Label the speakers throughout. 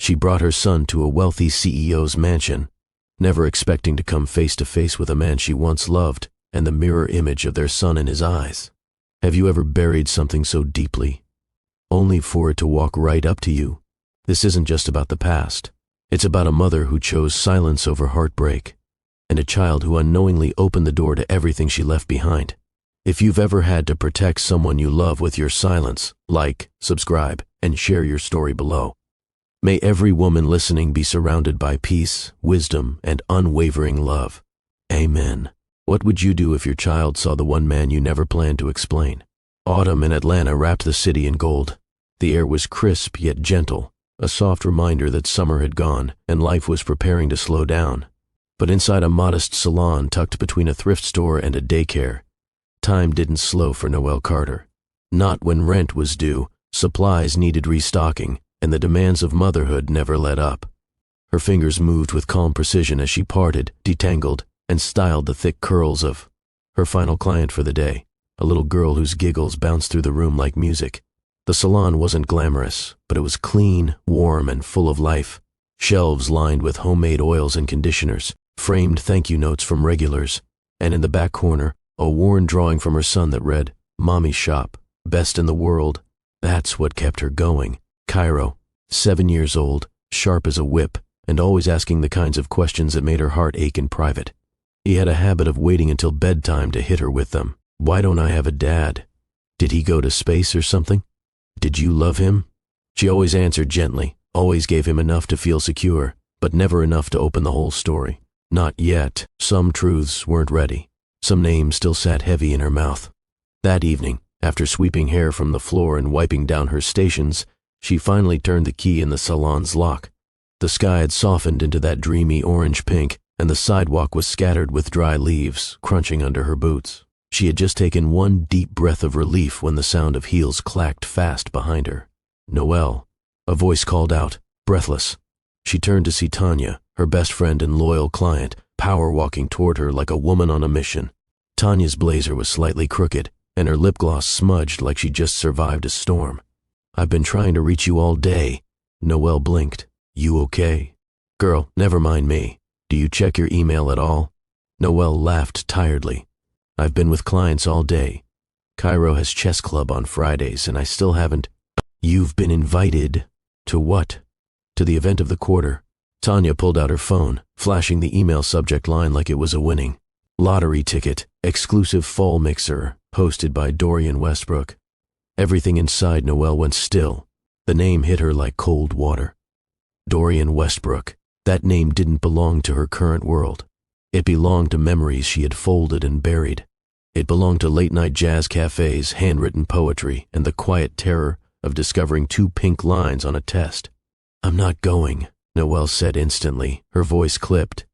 Speaker 1: She brought her son to a wealthy CEO's mansion, never expecting to come face to face with a man she once loved and the mirror image of their son in his eyes. Have you ever buried something so deeply, only for it to walk right up to you? This isn't just about the past. It's about a mother who chose silence over heartbreak, and a child who unknowingly opened the door to everything she left behind. If you've ever had to protect someone you love with your silence, like, subscribe, and share your story below. May every woman listening be surrounded by peace, wisdom, and unwavering love. Amen. What would you do if your child saw the one man you never planned to explain? Autumn in Atlanta wrapped the city in gold. The air was crisp yet gentle, a soft reminder that summer had gone and life was preparing to slow down. But inside a modest salon tucked between a thrift store and a daycare, time didn't slow for Noelle Carter. Not when rent was due, supplies needed restocking, and the demands of motherhood never let up. Her fingers moved with calm precision as she parted, detangled, and styled the thick curls of her final client for the day, a little girl whose giggles bounced through the room like music. The salon wasn't glamorous, but it was clean, warm, and full of life. Shelves lined with homemade oils and conditioners, framed thank you notes from regulars, and in the back corner, a worn drawing from her son that read, "Mommy's Shop, best in the world." That's what kept her going. Cairo, 7 years old, sharp as a whip, and always asking the kinds of questions that made her heart ache in private. He had a habit of waiting until bedtime to hit her with them. Why don't I have a dad? Did he go to space or something? Did you love him? She always answered gently, always gave him enough to feel secure, but never enough to open the whole story. Not yet. Some truths weren't ready. Some names still sat heavy in her mouth. That evening, after sweeping hair from the floor and wiping down her stations, she finally turned the key in the salon's lock. The sky had softened into that dreamy orange-pink, and the sidewalk was scattered with dry leaves, crunching under her boots. She had just taken one deep breath of relief when the sound of heels clacked fast behind her. "Noelle," a voice called out, breathless. She turned to see Tanya, her best friend and loyal client, power-walking toward her like a woman on a mission. Tanya's blazer was slightly crooked, and her lip gloss smudged like she'd just survived a storm. "I've been trying to reach you all day." Noelle blinked. "You okay?" "Girl, never mind me. Do you check your email at all?" Noelle laughed tiredly. "I've been with clients all day. Cairo has chess club on Fridays, and I still haven't." "You've been invited." "To what?" "To the event of the quarter." Tanya pulled out her phone, flashing the email subject line like it was a winning. "Lottery ticket, exclusive fall mixer, hosted by Dorian Westbrook." Everything inside Noelle went still. The name hit her like cold water. Dorian Westbrook. That name didn't belong to her current world. It belonged to memories she had folded and buried. It belonged to late-night jazz cafes, handwritten poetry, and the quiet terror of discovering 2 pink lines on a test. "I'm not going," Noelle said instantly, her voice clipped.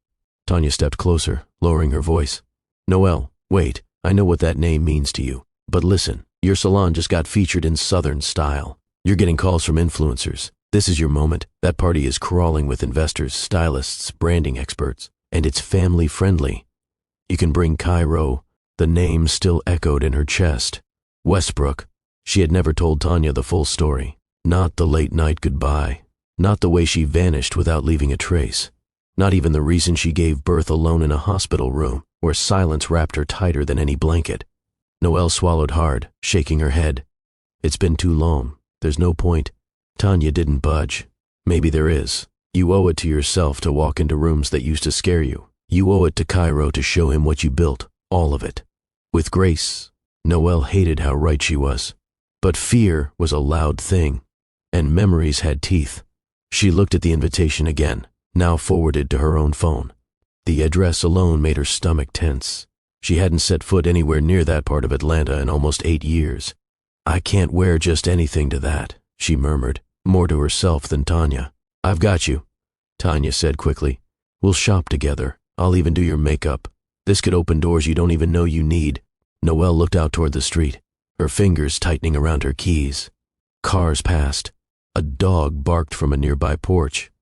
Speaker 1: Tanya stepped closer, lowering her voice. "Noelle, wait, I know what that name means to you. But listen, your salon just got featured in Southern Style. You're getting calls from influencers. This is your moment. That party is crawling with investors, stylists, branding experts, and it's family-friendly. You can bring Cairo." The name still echoed in her chest. Westbrook. She had never told Tanya the full story. Not the late-night goodbye. Not the way she vanished without leaving a trace. Not even the reason she gave birth alone in a hospital room, where silence wrapped her tighter than any blanket. Noelle swallowed hard, shaking her head. "It's been too long. There's no point." Tanya didn't budge. "Maybe there is. You owe it to yourself to walk into rooms that used to scare you. You owe it to Cairo to show him what you built, all of it. With grace." Noelle hated how right she was. But fear was a loud thing, and memories had teeth. She looked at the invitation again, now forwarded to her own phone. The address alone made her stomach tense. She hadn't set foot anywhere near that part of Atlanta in almost 8 years. "I can't wear just anything to that," she murmured, more to herself than Tanya. "I've got you," Tanya said quickly. "We'll shop together. I'll even do your makeup. This could open doors you don't even know you need." Noelle looked out toward the street, her fingers tightening around her keys. Cars passed. A dog barked from a nearby porch.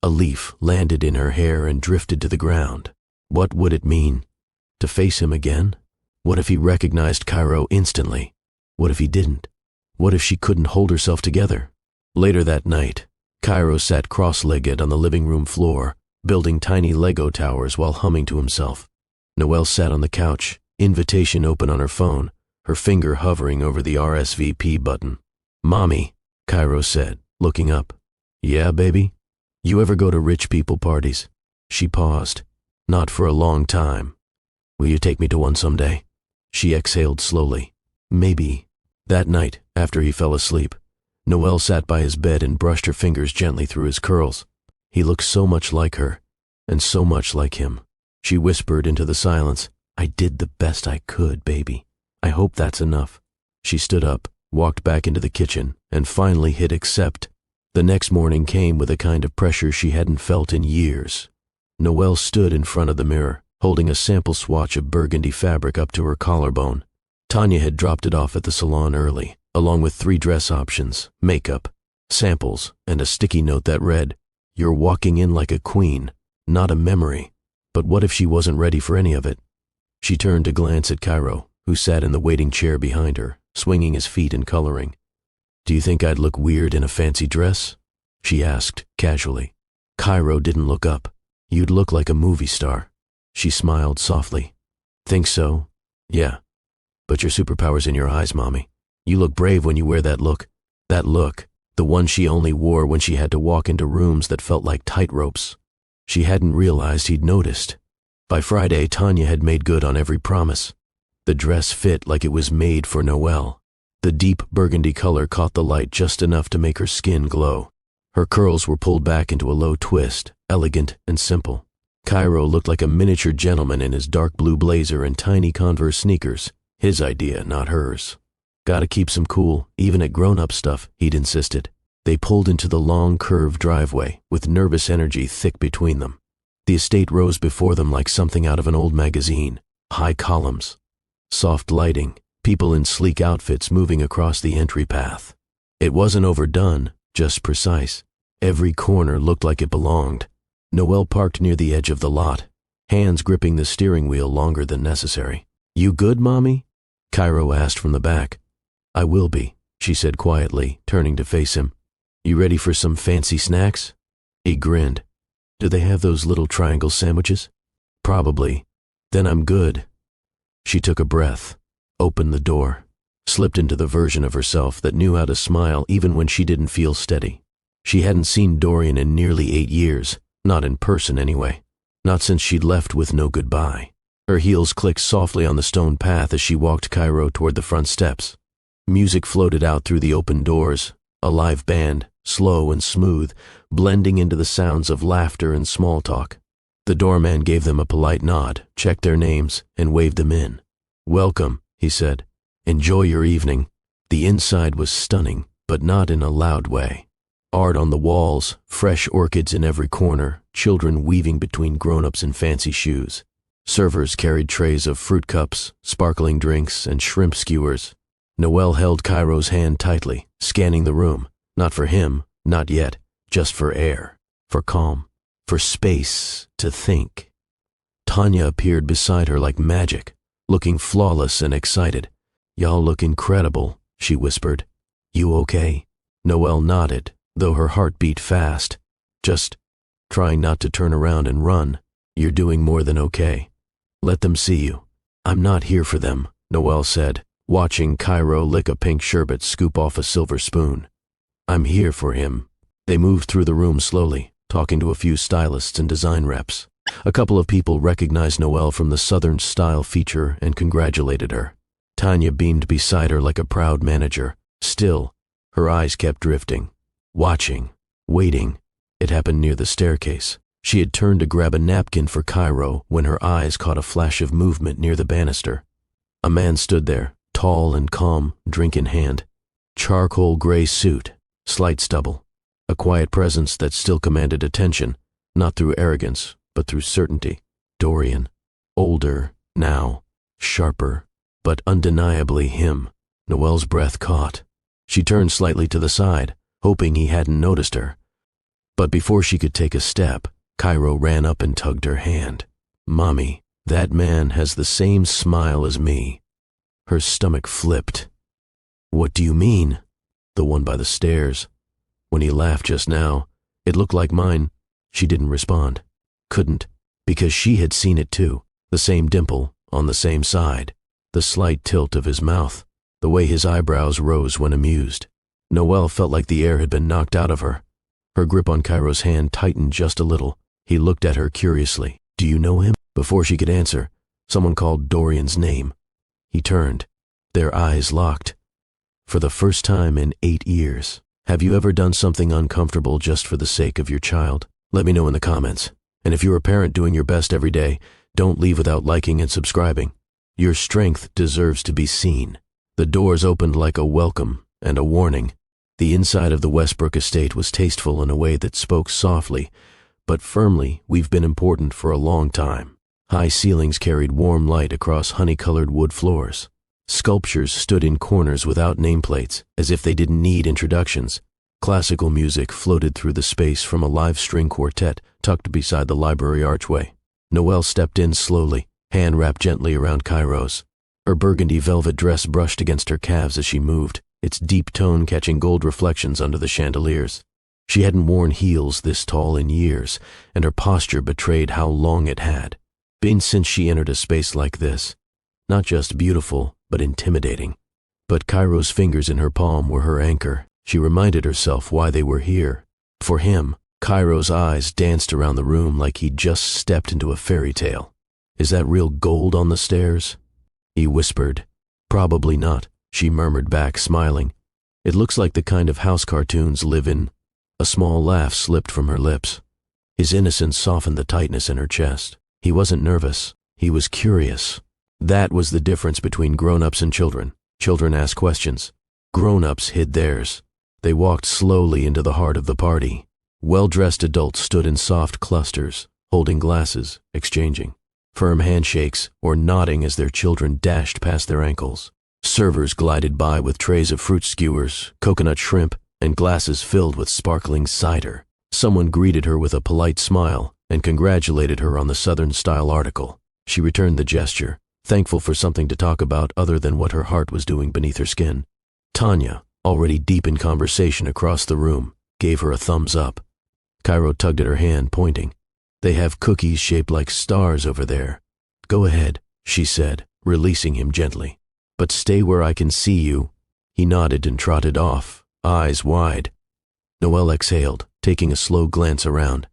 Speaker 1: A leaf landed in her hair and drifted to the ground. What would it mean? To face him again? What if he recognized Cairo instantly? What if he didn't? What if she couldn't hold herself together? Later that night, Cairo sat cross-legged on the living room floor, building tiny Lego towers while humming to himself. Noelle sat on the couch, invitation open on her phone, her finger hovering over the RSVP button. "Mommy," Cairo said, looking up. "Yeah, baby? You ever go to rich people parties?" She paused. "Not for a long time. Will you take me to one someday?" She exhaled slowly. "Maybe." That night, after he fell asleep, Noelle sat by his bed and brushed her fingers gently through his curls. He looked so much like her, and so much like him. She whispered into the silence, "I did the best I could, baby. I hope that's enough." She stood up, walked back into the kitchen, and finally hit accept. The next morning came with a kind of pressure she hadn't felt in years. Noelle stood in front of the mirror, holding a sample swatch of burgundy fabric up to her collarbone. Tanya had dropped it off at the salon early, along with 3 dress options, makeup, samples, and a sticky note that read, "You're walking in like a queen, not a memory." But what if she wasn't ready for any of it? She turned to glance at Cairo, who sat in the waiting chair behind her, swinging his feet and coloring. "Do you think I'd look weird in a fancy dress?" she asked, casually. Cairo didn't look up. "You'd look like a movie star." She smiled softly. "Think so? Yeah. But your superpower's in your eyes, Mommy. You look brave when you wear that look. That look, the one she only wore when she had to walk into rooms that felt like tightropes." She hadn't realized he'd noticed. By Friday, Tanya had made good on every promise. The dress fit like it was made for Noelle. The deep burgundy color caught the light just enough to make her skin glow. Her curls were pulled back into a low twist, elegant and simple. Cairo looked like a miniature gentleman in his dark blue blazer and tiny Converse sneakers. His idea, not hers. "Gotta keep some cool, even at grown-up stuff," he'd insisted. They pulled into the long, curved driveway, with nervous energy thick between them. The estate rose before them like something out of an old magazine. High columns, soft lighting, people in sleek outfits moving across the entry path. It wasn't overdone, just precise. Every corner looked like it belonged. Noelle parked near the edge of the lot, hands gripping the steering wheel longer than necessary. "You good, Mommy?" Cairo asked from the back. "I will be," she said quietly, turning to face him. "You ready for some fancy snacks?" He grinned. "Do they have those little triangle sandwiches?" "Probably. Then I'm good." She took a breath, opened the door, slipped into the version of herself that knew how to smile even when she didn't feel steady. She hadn't seen Dorian in nearly 8 years, not in person anyway, not since she'd left with no goodbye. Her heels clicked softly on the stone path as she walked Cairo toward the front steps. Music floated out through the open doors, a live band, slow and smooth, blending into the sounds of laughter and small talk. The doorman gave them a polite nod, checked their names, and waved them in. "Welcome," he said. "Enjoy your evening." The inside was stunning, but not in a loud way. Art on the walls, fresh orchids in every corner, children weaving between grown-ups in fancy shoes. Servers carried trays of fruit cups, sparkling drinks, and shrimp skewers. Noelle held Cairo's hand tightly, scanning the room, not for him, not yet, just for air, for calm, for space to think. Tanya appeared beside her like magic, looking flawless and excited. "Y'all look incredible," she whispered. "You okay?" Noelle nodded, though her heart beat fast. "Just trying not to turn around and run. You're doing more than okay. Let them see you." "I'm not here for them," Noelle said, watching Cairo lick a pink sherbet scoop off a silver spoon. "I'm here for him." They moved through the room slowly, talking to a few stylists and design reps. A couple of people recognized Noelle from the Southern style feature and congratulated her. Tanya beamed beside her like a proud manager. Still, her eyes kept drifting, watching, waiting. It happened near the staircase. She had turned to grab a napkin for Cairo when her eyes caught a flash of movement near the banister. A man stood there, tall and calm, drink in hand. Charcoal gray suit, slight stubble. A quiet presence that still commanded attention, not through arrogance, but through certainty. Dorian. Older, now, sharper, but undeniably him. Noelle's breath caught. She turned slightly to the side, hoping he hadn't noticed her. But before she could take a step, Cairo ran up and tugged her hand. "Mommy, that man has the same smile as me." Her stomach flipped. "What do you mean?" "The one by the stairs. When he laughed just now, It looked like mine. She didn't respond. Couldn't, because she had seen it too. The same dimple, on the same side. The slight tilt of his mouth. The way his eyebrows rose when amused. Noelle felt like the air had been knocked out of her. Her grip on Cairo's hand tightened just a little. He looked at her curiously. Do you know him? Before she could answer, someone called Dorian's name. He turned. Their eyes locked. For the first time in 8 years. Have you ever done something uncomfortable just for the sake of your child? Let me know in the comments. And if you're a parent doing your best every day, don't leave without liking and subscribing. Your strength deserves to be seen. The doors opened like a welcome and a warning. The inside of the Westbrook estate was tasteful in a way that spoke softly, but firmly. We've been important for a long time. High ceilings carried warm light across honey-colored wood floors. Sculptures stood in corners without nameplates, as if they didn't need introductions. Classical music floated through the space from a live string quartet tucked beside the library archway. Noelle stepped in slowly, hand wrapped gently around Cairo's. Her burgundy velvet dress brushed against her calves as she moved, its deep tone catching gold reflections under the chandeliers. She hadn't worn heels this tall in years, and her posture betrayed how long it had been since she entered a space like this. Not just beautiful, but intimidating. But Cairo's fingers in her palm were her anchor. She reminded herself why they were here. For him. Cairo's eyes danced around the room like he'd just stepped into a fairy tale. Is that real gold on the stairs? He whispered. Probably not, she murmured back, smiling. It looks like the kind of house cartoons live in. A small laugh slipped from her lips. His innocence softened the tightness in her chest. He wasn't nervous. He was curious. That was the difference between grown-ups and children. Children asked questions. Grown-ups hid theirs. They walked slowly into the heart of the party. Well-dressed adults stood in soft clusters, holding glasses, exchanging. Firm handshakes or nodding as their children dashed past their ankles. Servers glided by with trays of fruit skewers, coconut shrimp, and glasses filled with sparkling cider. Someone greeted her with a polite smile and congratulated her on the Southern-style article. She returned the gesture, thankful for something to talk about other than what her heart was doing beneath her skin. Tanya, already deep in conversation across the room, gave her a thumbs up. Cairo tugged at her hand, pointing. They have cookies shaped like stars over there. Go ahead, she said, releasing him gently. But stay where I can see you. He nodded and trotted off, eyes wide. Noelle exhaled, taking a slow glance around.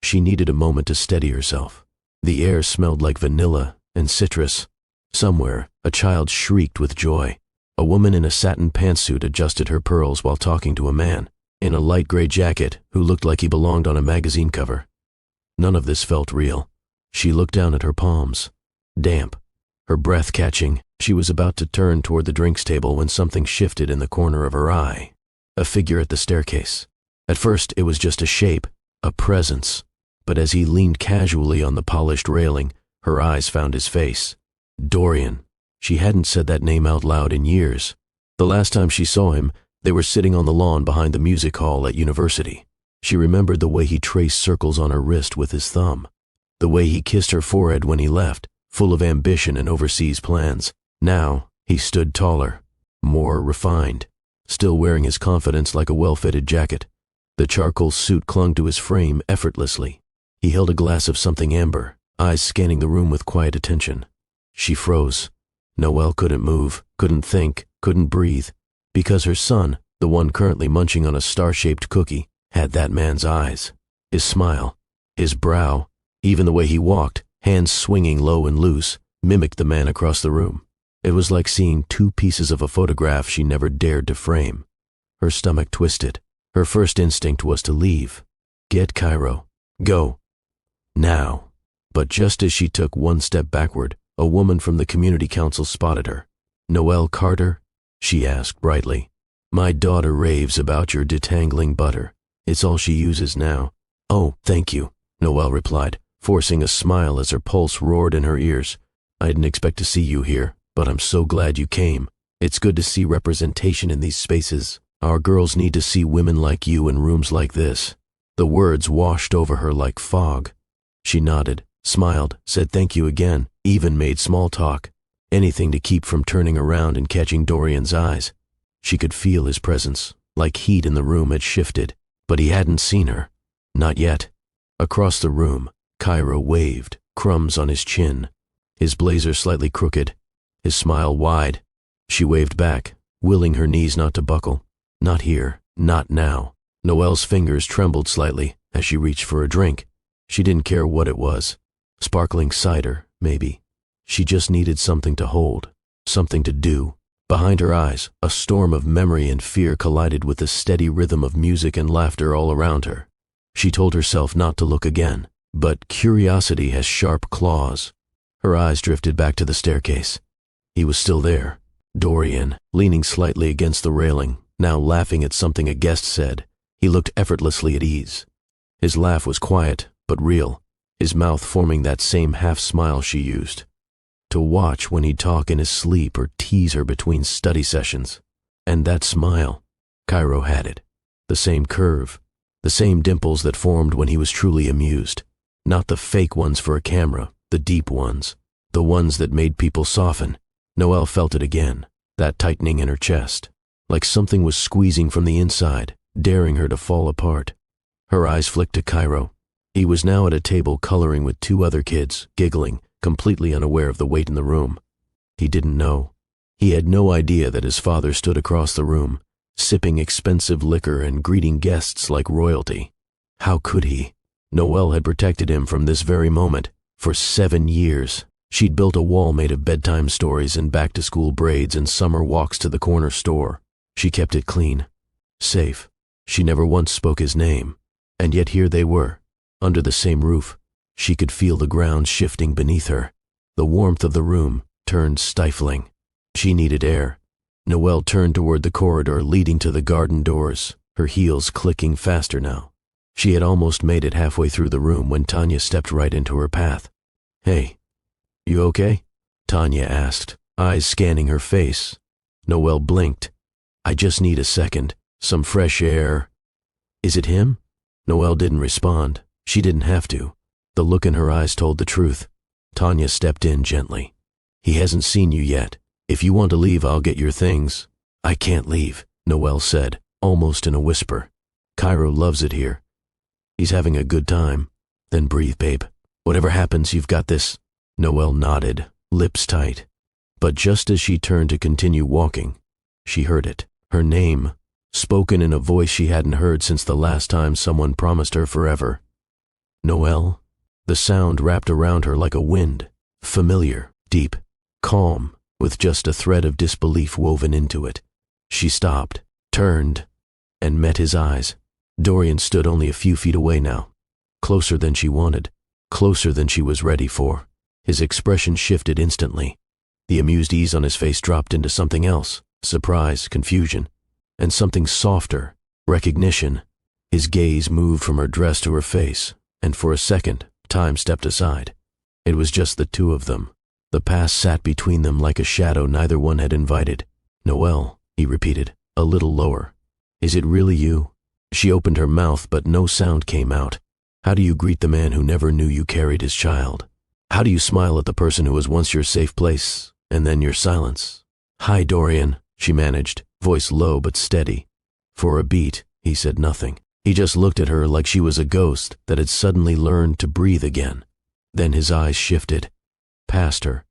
Speaker 1: She needed a moment to steady herself. The air smelled like vanilla and citrus. Somewhere, a child shrieked with joy. A woman in a satin pantsuit adjusted her pearls while talking to a man in a light gray jacket who looked like he belonged on a magazine cover. None of this felt real. She looked down at her palms, damp, her breath catching. She was about to turn toward the drinks table when something shifted in the corner of her eye. A figure at the staircase. At first, it was just a shape, a presence. But as he leaned casually on the polished railing, her eyes found his face. Dorian. She hadn't said that name out loud in years. The last time she saw him, they were sitting on the lawn behind the music hall at university. She remembered the way he traced circles on her wrist with his thumb. The way he kissed her forehead when he left, full of ambition and overseas plans. Now, he stood taller, more refined, still wearing his confidence like a well-fitted jacket. The charcoal suit clung to his frame effortlessly. He held a glass of something amber, eyes scanning the room with quiet attention. She froze. Noelle couldn't move, couldn't think, couldn't breathe, because her son, the one currently munching on a star-shaped cookie, had that man's eyes. His smile, his brow, even the way he walked, hands swinging low and loose, mimicked the man across the room. It was like seeing two pieces of a photograph she never dared to frame. Her stomach twisted. Her first instinct was to leave. Get Cairo. Go. Now. But just as she took one step backward, a woman from the community council spotted her. Noelle Carter? She asked brightly. My daughter raves about your detangling butter. It's all she uses now. Oh, thank you, Noelle replied, forcing a smile as her pulse roared in her ears. I didn't expect to see you here, but I'm so glad you came. It's good to see representation in these spaces. Our girls need to see women like you in rooms like this. The words washed over her like fog. She nodded, smiled, said thank you again, even made small talk. Anything to keep from turning around and catching Dorian's eyes. She could feel his presence, like heat in the room had shifted, but he hadn't seen her. Not yet. Across the room, Cairo waved, crumbs on his chin, his blazer slightly crooked, his smile wide. She waved back, willing her knees not to buckle. Not here, not now. Noelle's fingers trembled slightly as she reached for a drink. She didn't care what it was. Sparkling cider, maybe. She just needed something to hold, something to do. Behind her eyes, a storm of memory and fear collided with the steady rhythm of music and laughter all around her. She told herself not to look again, but curiosity has sharp claws. Her eyes drifted back to the staircase. He was still there, Dorian, leaning slightly against the railing, now laughing at something a guest said. He looked effortlessly at ease. His laugh was quiet, but real, his mouth forming that same half-smile she used to watch when he'd talk in his sleep or tease her between study sessions. And that smile, Cairo had it. The same curve, the same dimples that formed when he was truly amused. Not the fake ones for a camera, the deep ones, the ones that made people soften. Noelle felt it again, that tightening in her chest, like something was squeezing from the inside, daring her to fall apart. Her eyes flicked to Cairo. He was now at a table coloring with two other kids, giggling, completely unaware of the weight in the room. He didn't know. He had no idea that his father stood across the room, sipping expensive liquor and greeting guests like royalty. How could he? Noelle had protected him from this very moment. For 7 years, she'd built a wall made of bedtime stories and back-to-school braids and summer walks to the corner store. She kept it clean, safe. She never once spoke his name. And yet here they were, under the same roof. She could feel the ground shifting beneath her. The warmth of the room turned stifling. She needed air. Noelle turned toward the corridor leading to the garden doors, her heels clicking faster now. She had almost made it halfway through the room when Tanya stepped right into her path. "Hey, you okay?" Tanya asked, eyes scanning her face. Noelle blinked. "I just need a second, some fresh air." "Is it him?" Noelle didn't respond. She didn't have to. The look in her eyes told the truth. Tanya stepped in gently. "He hasn't seen you yet. If you want to leave, I'll get your things." "I can't leave," Noelle said, almost in a whisper. "Cairo loves it here. He's having a good time." "Then breathe, babe. Whatever happens, you've got this." Noelle nodded, lips tight. But just as she turned to continue walking, she heard it. Her name, spoken in a voice she hadn't heard since the last time someone promised her forever. "Noelle?" The sound wrapped around her like a wind, familiar, deep, calm, with just a thread of disbelief woven into it. She stopped, turned, and met his eyes. Dorian stood only a few feet away now, closer than she wanted, closer than she was ready for. His expression shifted instantly. The amused ease on his face dropped into something else, surprise, confusion, and something softer, recognition. His gaze moved from her dress to her face, and for a second, time stepped aside. It was just the two of them. The past sat between them like a shadow neither one had invited. "Noelle," he repeated, a little lower. "Is it really you?" She opened her mouth, but no sound came out. How do you greet the man who never knew you carried his child? How do you smile at the person who was once your safe place, and then your silence? "Hi, Dorian," she managed, voice low but steady. For a beat, he said nothing. He just looked at her like she was a ghost that had suddenly learned to breathe again. Then his eyes shifted, past her,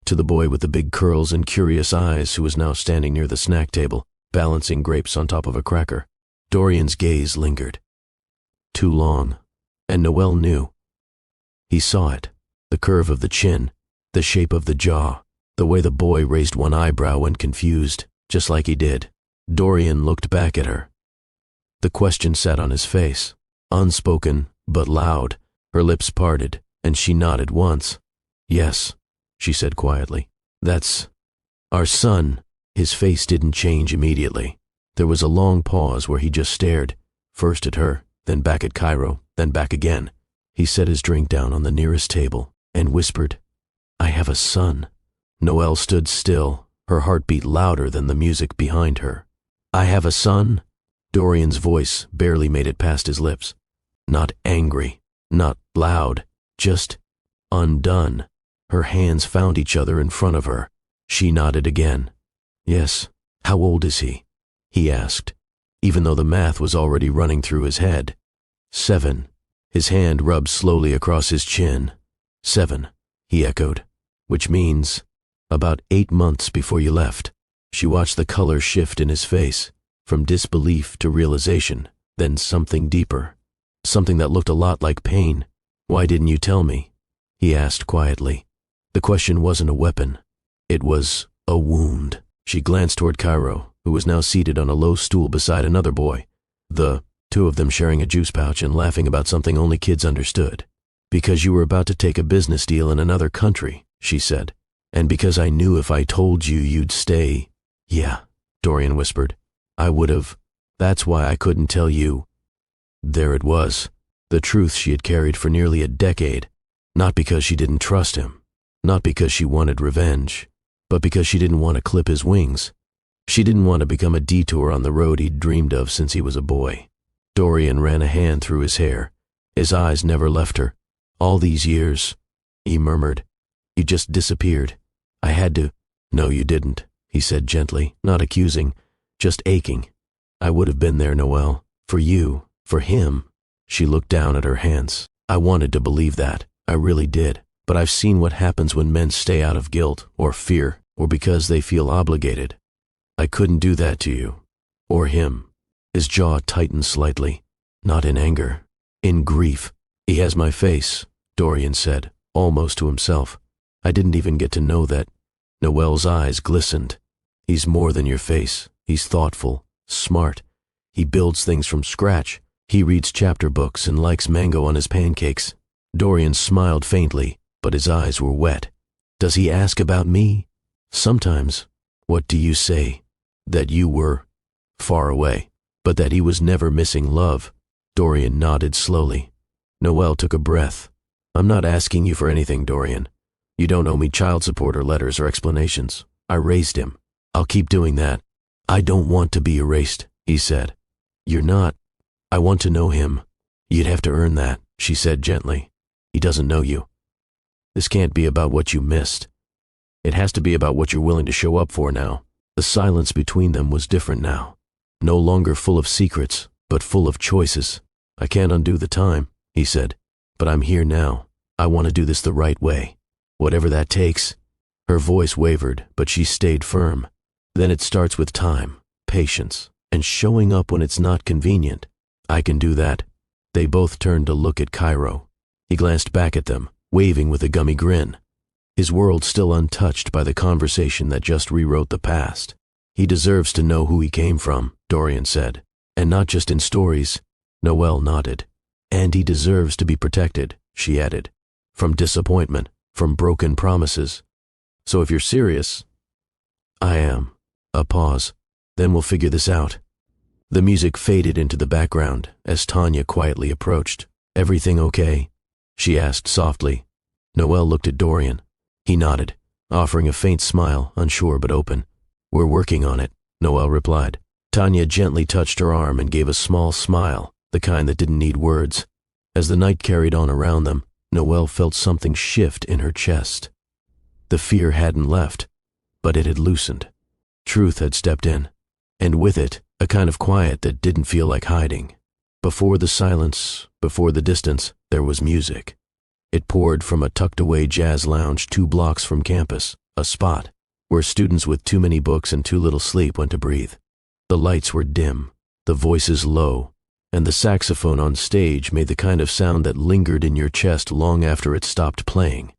Speaker 1: to the boy with the big curls and curious eyes who was now standing near the snack table, balancing grapes on top of a cracker. Dorian's gaze lingered. Too long, and Noelle knew. He saw it, the curve of the chin, the shape of the jaw, the way the boy raised one eyebrow when confused, just like he did. Dorian looked back at her. The question sat on his face, unspoken but loud. Her lips parted, and she nodded once. "Yes," she said quietly. "That's our son." His face didn't change immediately. There was a long pause where he just stared, first at her, then back at Cairo, then back again. He set his drink down on the nearest table and whispered, "I have a son." Noelle stood still, her heartbeat louder than the music behind her. "I have a son?" Dorian's voice barely made it past his lips. Not angry, not loud, just undone. Her hands found each other in front of her. She nodded again. "Yes. How old is he?" he asked, even though the math was already running through his head. 7, His hand rubbed slowly across his chin. 7, he echoed. Which means about 8 months before you left. She watched the color shift in his face, from disbelief to realization, then something deeper. Something that looked a lot like pain. Why didn't you tell me? He asked quietly. The question wasn't a weapon. It was a wound. She glanced toward Cairo, who was now seated on a low stool beside another boy. The two of them sharing a juice pouch and laughing about something only kids understood. Because you were about to take a business deal in another country, she said. And because I knew if I told you you'd stay. Yeah, Dorian whispered. I would have. That's why I couldn't tell you. There it was. The truth she had carried for nearly a decade. Not because she didn't trust him. Not because she wanted revenge. But because she didn't want to clip his wings. She didn't want to become a detour on the road he'd dreamed of since he was a boy. Dorian ran a hand through his hair. His eyes never left her. All these years, he murmured. You just disappeared. I had to. No, you didn't, he said gently, not accusing, just aching. I would have been there, Noelle. For you, for him. She looked down at her hands. I wanted to believe that. I really did. But I've seen what happens when men stay out of guilt or fear or because they feel obligated. I couldn't do that to you. Or him. His jaw tightened slightly. Not in anger. In grief. He has my face, Dorian said, almost to himself. I didn't even get to know that. Noelle's eyes glistened. He's more than your face. He's thoughtful, smart. He builds things from scratch. He reads chapter books and likes mango on his pancakes. Dorian smiled faintly, but his eyes were wet. Does he ask about me? Sometimes. What do you say? That you were far away, but that he was never missing love. Dorian nodded slowly. Noelle took a breath. I'm not asking you for anything, Dorian. You don't owe me child support or letters or explanations. I raised him. I'll keep doing that. I don't want to be erased, he said. You're not. I want to know him. You'd have to earn that, she said gently. He doesn't know you. This can't be about what you missed. It has to be about what you're willing to show up for now. The silence between them was different now. No longer full of secrets, but full of choices. I can't undo the time, he said. But I'm here now. I want to do this the right way. Whatever that takes. Her voice wavered, but she stayed firm. Then it starts with time, patience, and showing up when it's not convenient. I can do that. They both turned to look at Cairo. He glanced back at them, waving with a gummy grin. His world still untouched by the conversation that just rewrote the past. He deserves to know who he came from, Dorian said. And not just in stories. Noelle nodded. And he deserves to be protected, she added. From disappointment, from broken promises. So if you're serious, I am. A pause. Then we'll figure this out. The music faded into the background as Tanya quietly approached. Everything okay? She asked softly. Noelle looked at Dorian. He nodded, offering a faint smile, unsure but open. We're working on it, Noelle replied. Tanya gently touched her arm and gave a small smile, the kind that didn't need words. As the night carried on around them, Noelle felt something shift in her chest. The fear hadn't left, but it had loosened. Truth had stepped in, and with it, a kind of quiet that didn't feel like hiding. Before the silence, before the distance, there was music. It poured from a tucked-away jazz lounge 2 blocks from campus, a spot where students with too many books and too little sleep went to breathe. The lights were dim, the voices low, and the saxophone on stage made the kind of sound that lingered in your chest long after it stopped playing.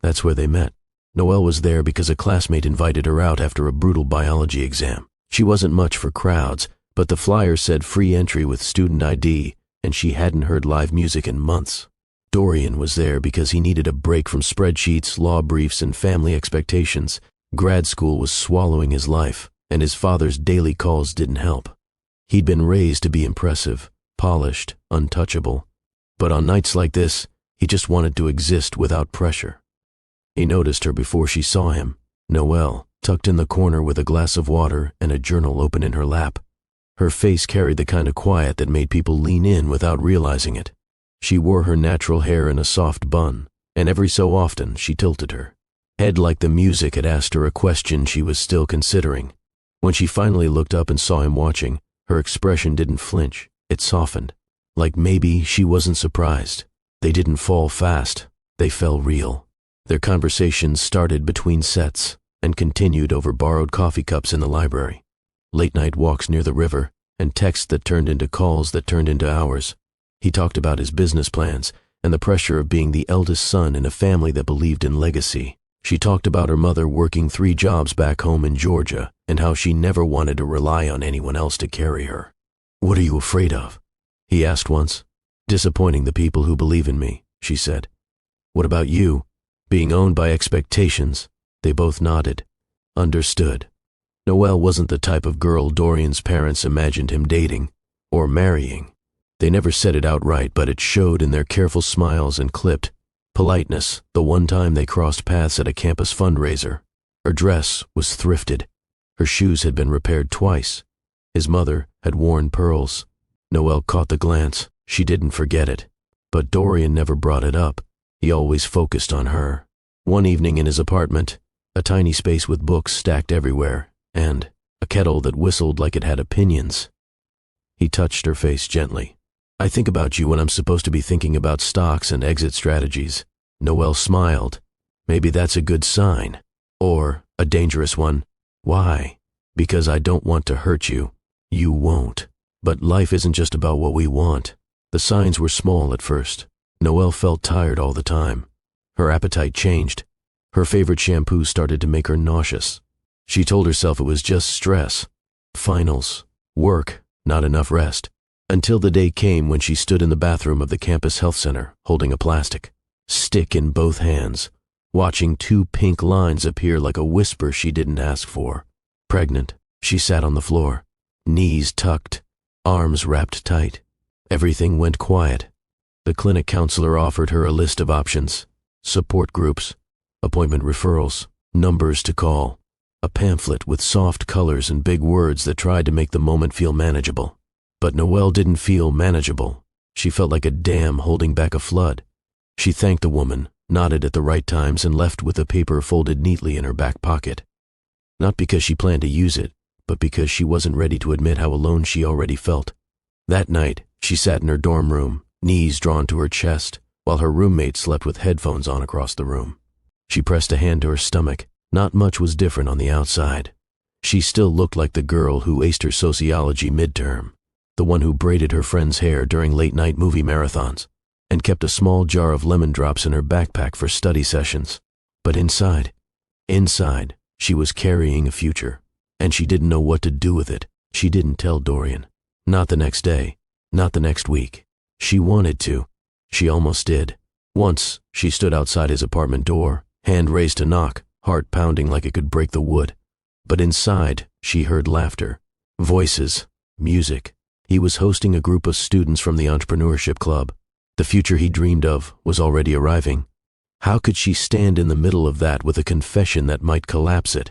Speaker 1: That's where they met. Noelle was there because a classmate invited her out after a brutal biology exam. She wasn't much for crowds, but the flyer said free entry with student ID, and she hadn't heard live music in months. Dorian was there because he needed a break from spreadsheets, law briefs, and family expectations. Grad school was swallowing his life, and his father's daily calls didn't help. He'd been raised to be impressive, polished, untouchable. But on nights like this, he just wanted to exist without pressure. He noticed her before she saw him, Noelle, tucked in the corner with a glass of water and a journal open in her lap. Her face carried the kind of quiet that made people lean in without realizing it. She wore her natural hair in a soft bun, and every so often she tilted her head like the music had asked her a question she was still considering. When she finally looked up and saw him watching, her expression didn't flinch, it softened. Like maybe she wasn't surprised. They didn't fall fast, they fell real. Their conversations started between sets and continued over borrowed coffee cups in the library, late-night walks near the river, and texts that turned into calls that turned into hours. He talked about his business plans and the pressure of being the eldest son in a family that believed in legacy. She talked about her mother working 3 jobs back home in Georgia and how she never wanted to rely on anyone else to carry her. "What are you afraid of?" he asked once. "Disappointing the people who believe in me," she said. "What about you? Being owned by expectations?" They both nodded. Understood. Noelle wasn't the type of girl Dorian's parents imagined him dating or marrying. They never said it outright, but it showed in their careful smiles and clipped politeness the one time they crossed paths at a campus fundraiser. Her dress was thrifted. Her shoes had been repaired twice. His mother had worn pearls. Noelle caught the glance. She didn't forget it. But Dorian never brought it up. He always focused on her. One evening in his apartment, a tiny space with books stacked everywhere, and a kettle that whistled like it had opinions. He touched her face gently. "I think about you when I'm supposed to be thinking about stocks and exit strategies." Noelle smiled. "Maybe that's a good sign. Or a dangerous one. Why? Because I don't want to hurt you. You won't. But life isn't just about what we want." The signs were small at first. Noelle felt tired all the time. Her appetite changed. Her favorite shampoo started to make her nauseous. She told herself it was just stress. Finals. Work. Not enough rest. Until the day came when she stood in the bathroom of the campus health center, holding a plastic stick in both hands, watching 2 pink lines appear like a whisper she didn't ask for. Pregnant, she sat on the floor, knees tucked, arms wrapped tight. Everything went quiet. The clinic counselor offered her a list of options: support groups, appointment referrals, numbers to call, a pamphlet with soft colors and big words that tried to make the moment feel manageable. But Noelle didn't feel manageable. She felt like a dam holding back a flood. She thanked the woman, nodded at the right times, and left with the paper folded neatly in her back pocket. Not because she planned to use it, but because she wasn't ready to admit how alone she already felt. That night, she sat in her dorm room, knees drawn to her chest, while her roommate slept with headphones on across the room. She pressed a hand to her stomach. Not much was different on the outside. She still looked like the girl who aced her sociology midterm, the one who braided her friend's hair during late-night movie marathons, and kept a small jar of lemon drops in her backpack for study sessions. But inside, she was carrying a future, and she didn't know what to do with it. She didn't tell Dorian. Not the next day, not the next week. She wanted to. She almost did. Once, she stood outside his apartment door, hand raised to knock, heart pounding like it could break the wood. But inside, she heard laughter, voices, music. He was hosting a group of students from the entrepreneurship club. The future he dreamed of was already arriving. How could she stand in the middle of that with a confession that might collapse it?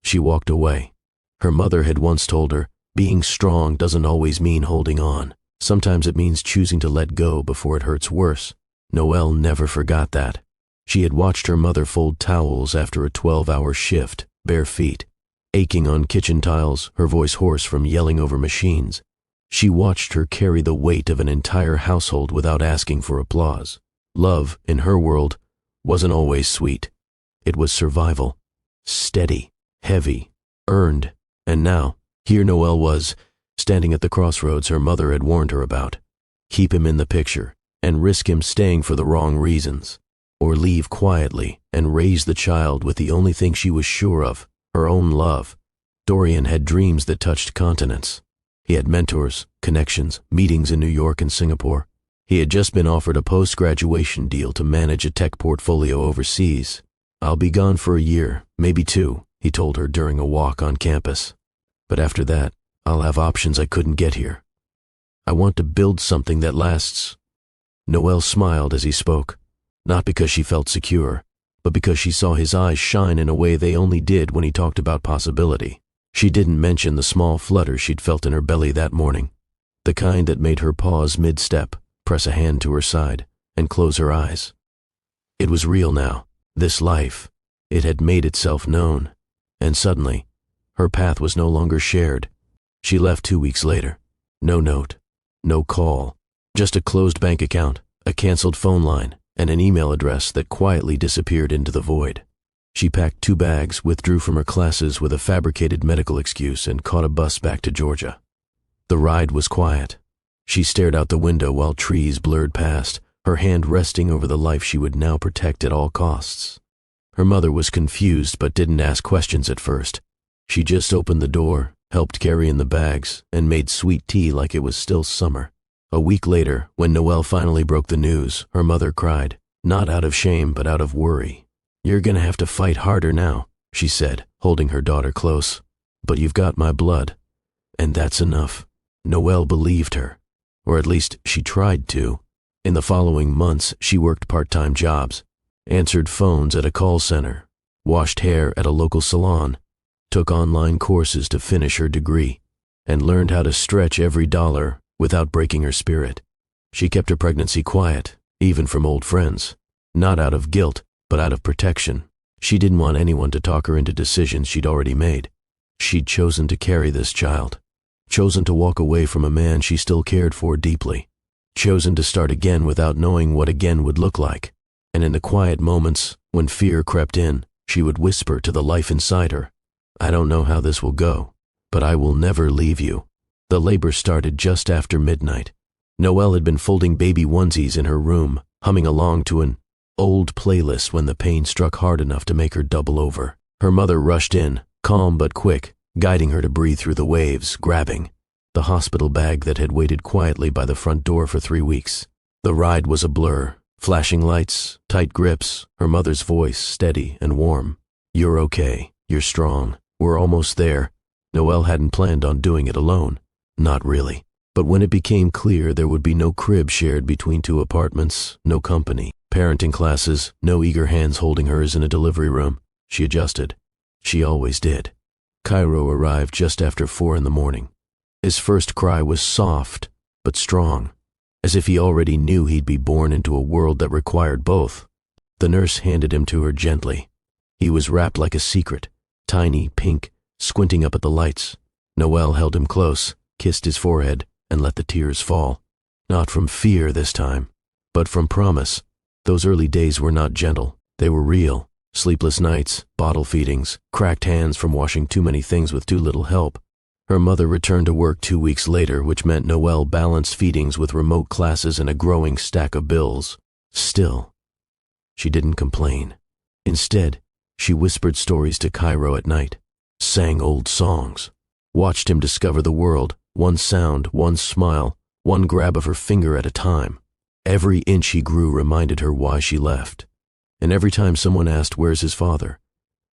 Speaker 1: She walked away. Her mother had once told her, being strong doesn't always mean holding on. Sometimes it means choosing to let go before it hurts worse. Noelle never forgot that. She had watched her mother fold towels after a 12-hour shift, bare feet, aching on kitchen tiles, her voice hoarse from yelling over machines. She watched her carry the weight of an entire household without asking for applause. Love, in her world, wasn't always sweet. It was survival. Steady, heavy, earned. And now, here Noelle was, standing at the crossroads her mother had warned her about. Keep him in the picture, and risk him staying for the wrong reasons. Or leave quietly and raise the child with the only thing she was sure of, her own love. Dorian had dreams that touched continents. He had mentors, connections, meetings in New York and Singapore. He had just been offered a post-graduation deal to manage a tech portfolio overseas. "I'll be gone for a year, maybe 2, he told her during a walk on campus. "But after that, I'll have options I couldn't get here. I want to build something that lasts." Noelle smiled as he spoke, not because she felt secure, but because she saw his eyes shine in a way they only did when he talked about possibility. She didn't mention the small flutter she'd felt in her belly that morning, the kind that made her pause mid-step, press a hand to her side, and close her eyes. It was real now, this life. It had made itself known, and suddenly, her path was no longer shared. She left 2 weeks later. No note, no call, Just a closed bank account, a canceled phone line, and an email address that quietly disappeared into the void. She packed 2 bags, withdrew from her classes with a fabricated medical excuse, and caught a bus back to Georgia. The ride was quiet. She stared out the window while trees blurred past, her hand resting over the life she would now protect at all costs. Her mother was confused but didn't ask questions at first. She just opened the door, helped carry in the bags, and made sweet tea like it was still summer. A week later, when Noelle finally broke the news, her mother cried, not out of shame but out of worry. "You're gonna have to fight harder now," she said, holding her daughter close. "But you've got my blood, and that's enough." Noelle believed her, or at least she tried to. In the following months, she worked part-time jobs, answered phones at a call center, washed hair at a local salon, took online courses to finish her degree, and learned how to stretch every dollar without breaking her spirit. She kept her pregnancy quiet, even from old friends, not out of guilt, but out of protection. She didn't want anyone to talk her into decisions she'd already made. She'd chosen to carry this child, chosen to walk away from a man she still cared for deeply, chosen to start again without knowing what again would look like. And in the quiet moments, when fear crept in, she would whisper to the life inside her, "I don't know how this will go, but I will never leave you." The labor started just after midnight. Noelle had been folding baby onesies in her room, humming along to an old playlist when the pain struck hard enough to make her double over. Her mother rushed in, calm but quick, guiding her to breathe through the waves, grabbing the hospital bag that had waited quietly by the front door for 3 weeks. The ride was a blur, flashing lights, tight grips, her mother's voice steady and warm. "You're okay, you're strong, we're almost there." Noelle hadn't planned on doing it alone. Not really. But when it became clear there would be no crib shared between 2 apartments, no company, parenting classes, no eager hands holding hers in a delivery room, she adjusted. She always did. Cairo arrived just after 4 in the morning. His first cry was soft, but strong, as if he already knew he'd be born into a world that required both. The nurse handed him to her gently. He was wrapped like a secret, tiny, pink, squinting up at the lights. Noelle held him close, kissed his forehead, and let the tears fall. Not from fear this time, but from promise. Those early days were not gentle. They were real. Sleepless nights, bottle feedings, cracked hands from washing too many things with too little help. Her mother returned to work 2 weeks later, which meant Noelle balanced feedings with remote classes and a growing stack of bills. Still, she didn't complain. Instead, she whispered stories to Cairo at night, sang old songs, watched him discover the world, one sound, one smile, one grab of her finger at a time. Every inch he grew reminded her why she left. And every time someone asked, "Where's his father?"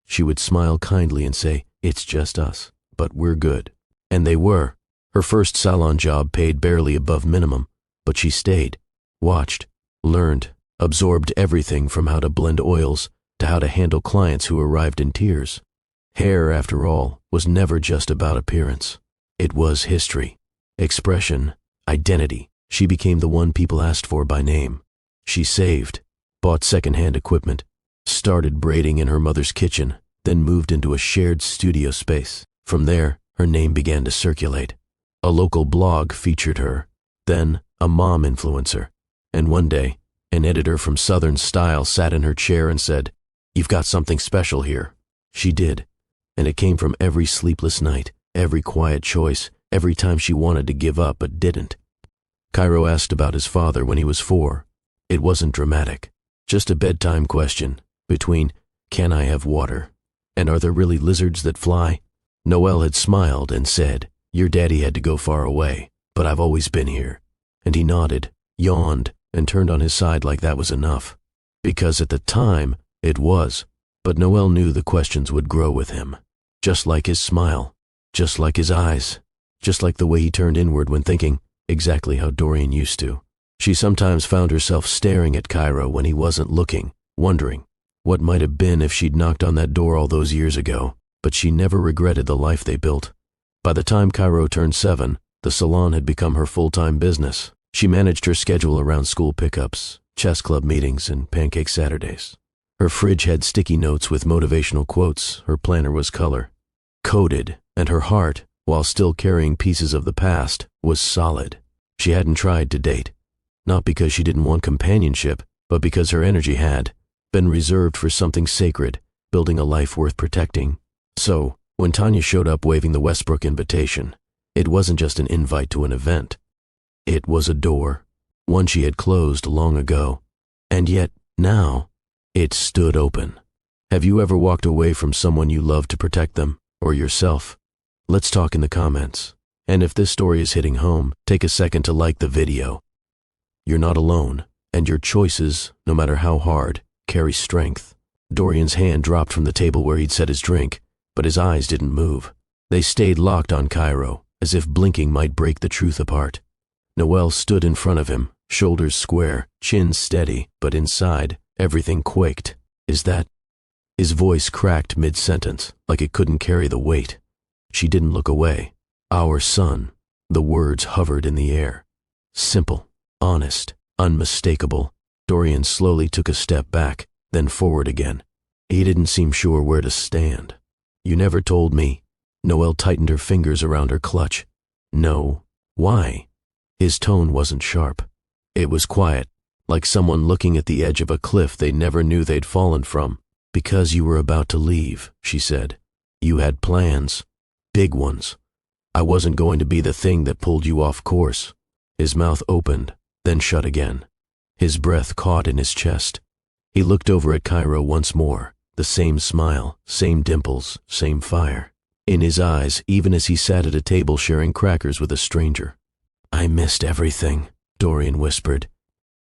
Speaker 1: she would smile kindly and say, "It's just us, but we're good." And they were. Her first salon job paid barely above minimum, but she stayed, watched, learned, absorbed everything from how to blend oils to how to handle clients who arrived in tears. Hair, after all, was never just about appearance. It was history, expression, identity. She became the one people asked for by name. She saved, bought secondhand equipment, started braiding in her mother's kitchen, then moved into a shared studio space. From there, her name began to circulate. A local blog featured her, then a mom influencer. And one day, an editor from Southern Style sat in her chair and said, "You've got something special here." She did, and it came from every sleepless night, every quiet choice, every time she wanted to give up but didn't. Cairo asked about his father when he was 4. It wasn't dramatic, just a bedtime question between, "Can I have water?" and "Are there really lizards that fly?" Noelle had smiled and said, "Your daddy had to go far away, but I've always been here." And he nodded, yawned, and turned on his side like that was enough. Because at the time, it was. But Noelle knew the questions would grow with him. Just like his smile, just like his eyes, just like the way he turned inward when thinking, exactly how Dorian used to. She sometimes found herself staring at Cairo when he wasn't looking, wondering what might have been if she'd knocked on that door all those years ago, but she never regretted the life they built. By the time Cairo turned 7, the salon had become her full-time business. She managed her schedule around school pickups, chess club meetings, and pancake Saturdays. Her fridge had sticky notes with motivational quotes, her planner was color-coded, and her heart, while still carrying pieces of the past, was solid. She hadn't tried to date, not because she didn't want companionship, but because her energy had been reserved for something sacred, building a life worth protecting. So, when Tanya showed up waving the Westbrook invitation, it wasn't just an invite to an event. It was a door, one she had closed long ago, and yet, now, it stood open. Have you ever walked away from someone you love to protect them, or yourself? Let's talk in the comments. And if this story is hitting home, take a second to like the video. You're not alone, and your choices, no matter how hard, carry strength. Dorian's hand dropped from the table where he'd set his drink, but his eyes didn't move. They stayed locked on Cairo, as if blinking might break the truth apart. Noelle stood in front of him, shoulders square, chin steady, but inside, everything quaked. Is that? His voice cracked mid-sentence, like it couldn't carry the weight. She didn't look away. Our son. The words hovered in the air. Simple, honest, unmistakable. Dorian slowly took a step back, then forward again. He didn't seem sure where to stand. You never told me. Noelle tightened her fingers around her clutch. No. Why? His tone wasn't sharp. It was quiet, like someone looking at the edge of a cliff they never knew they'd fallen from. Because you were about to leave, she said. You had plans. Big ones. I wasn't going to be the thing that pulled you off course. His mouth opened, then shut again. His breath caught in his chest. He looked over at Cairo once more, the same smile, same dimples, same fire in his eyes, even as he sat at a table sharing crackers with a stranger. I missed everything, Dorian whispered.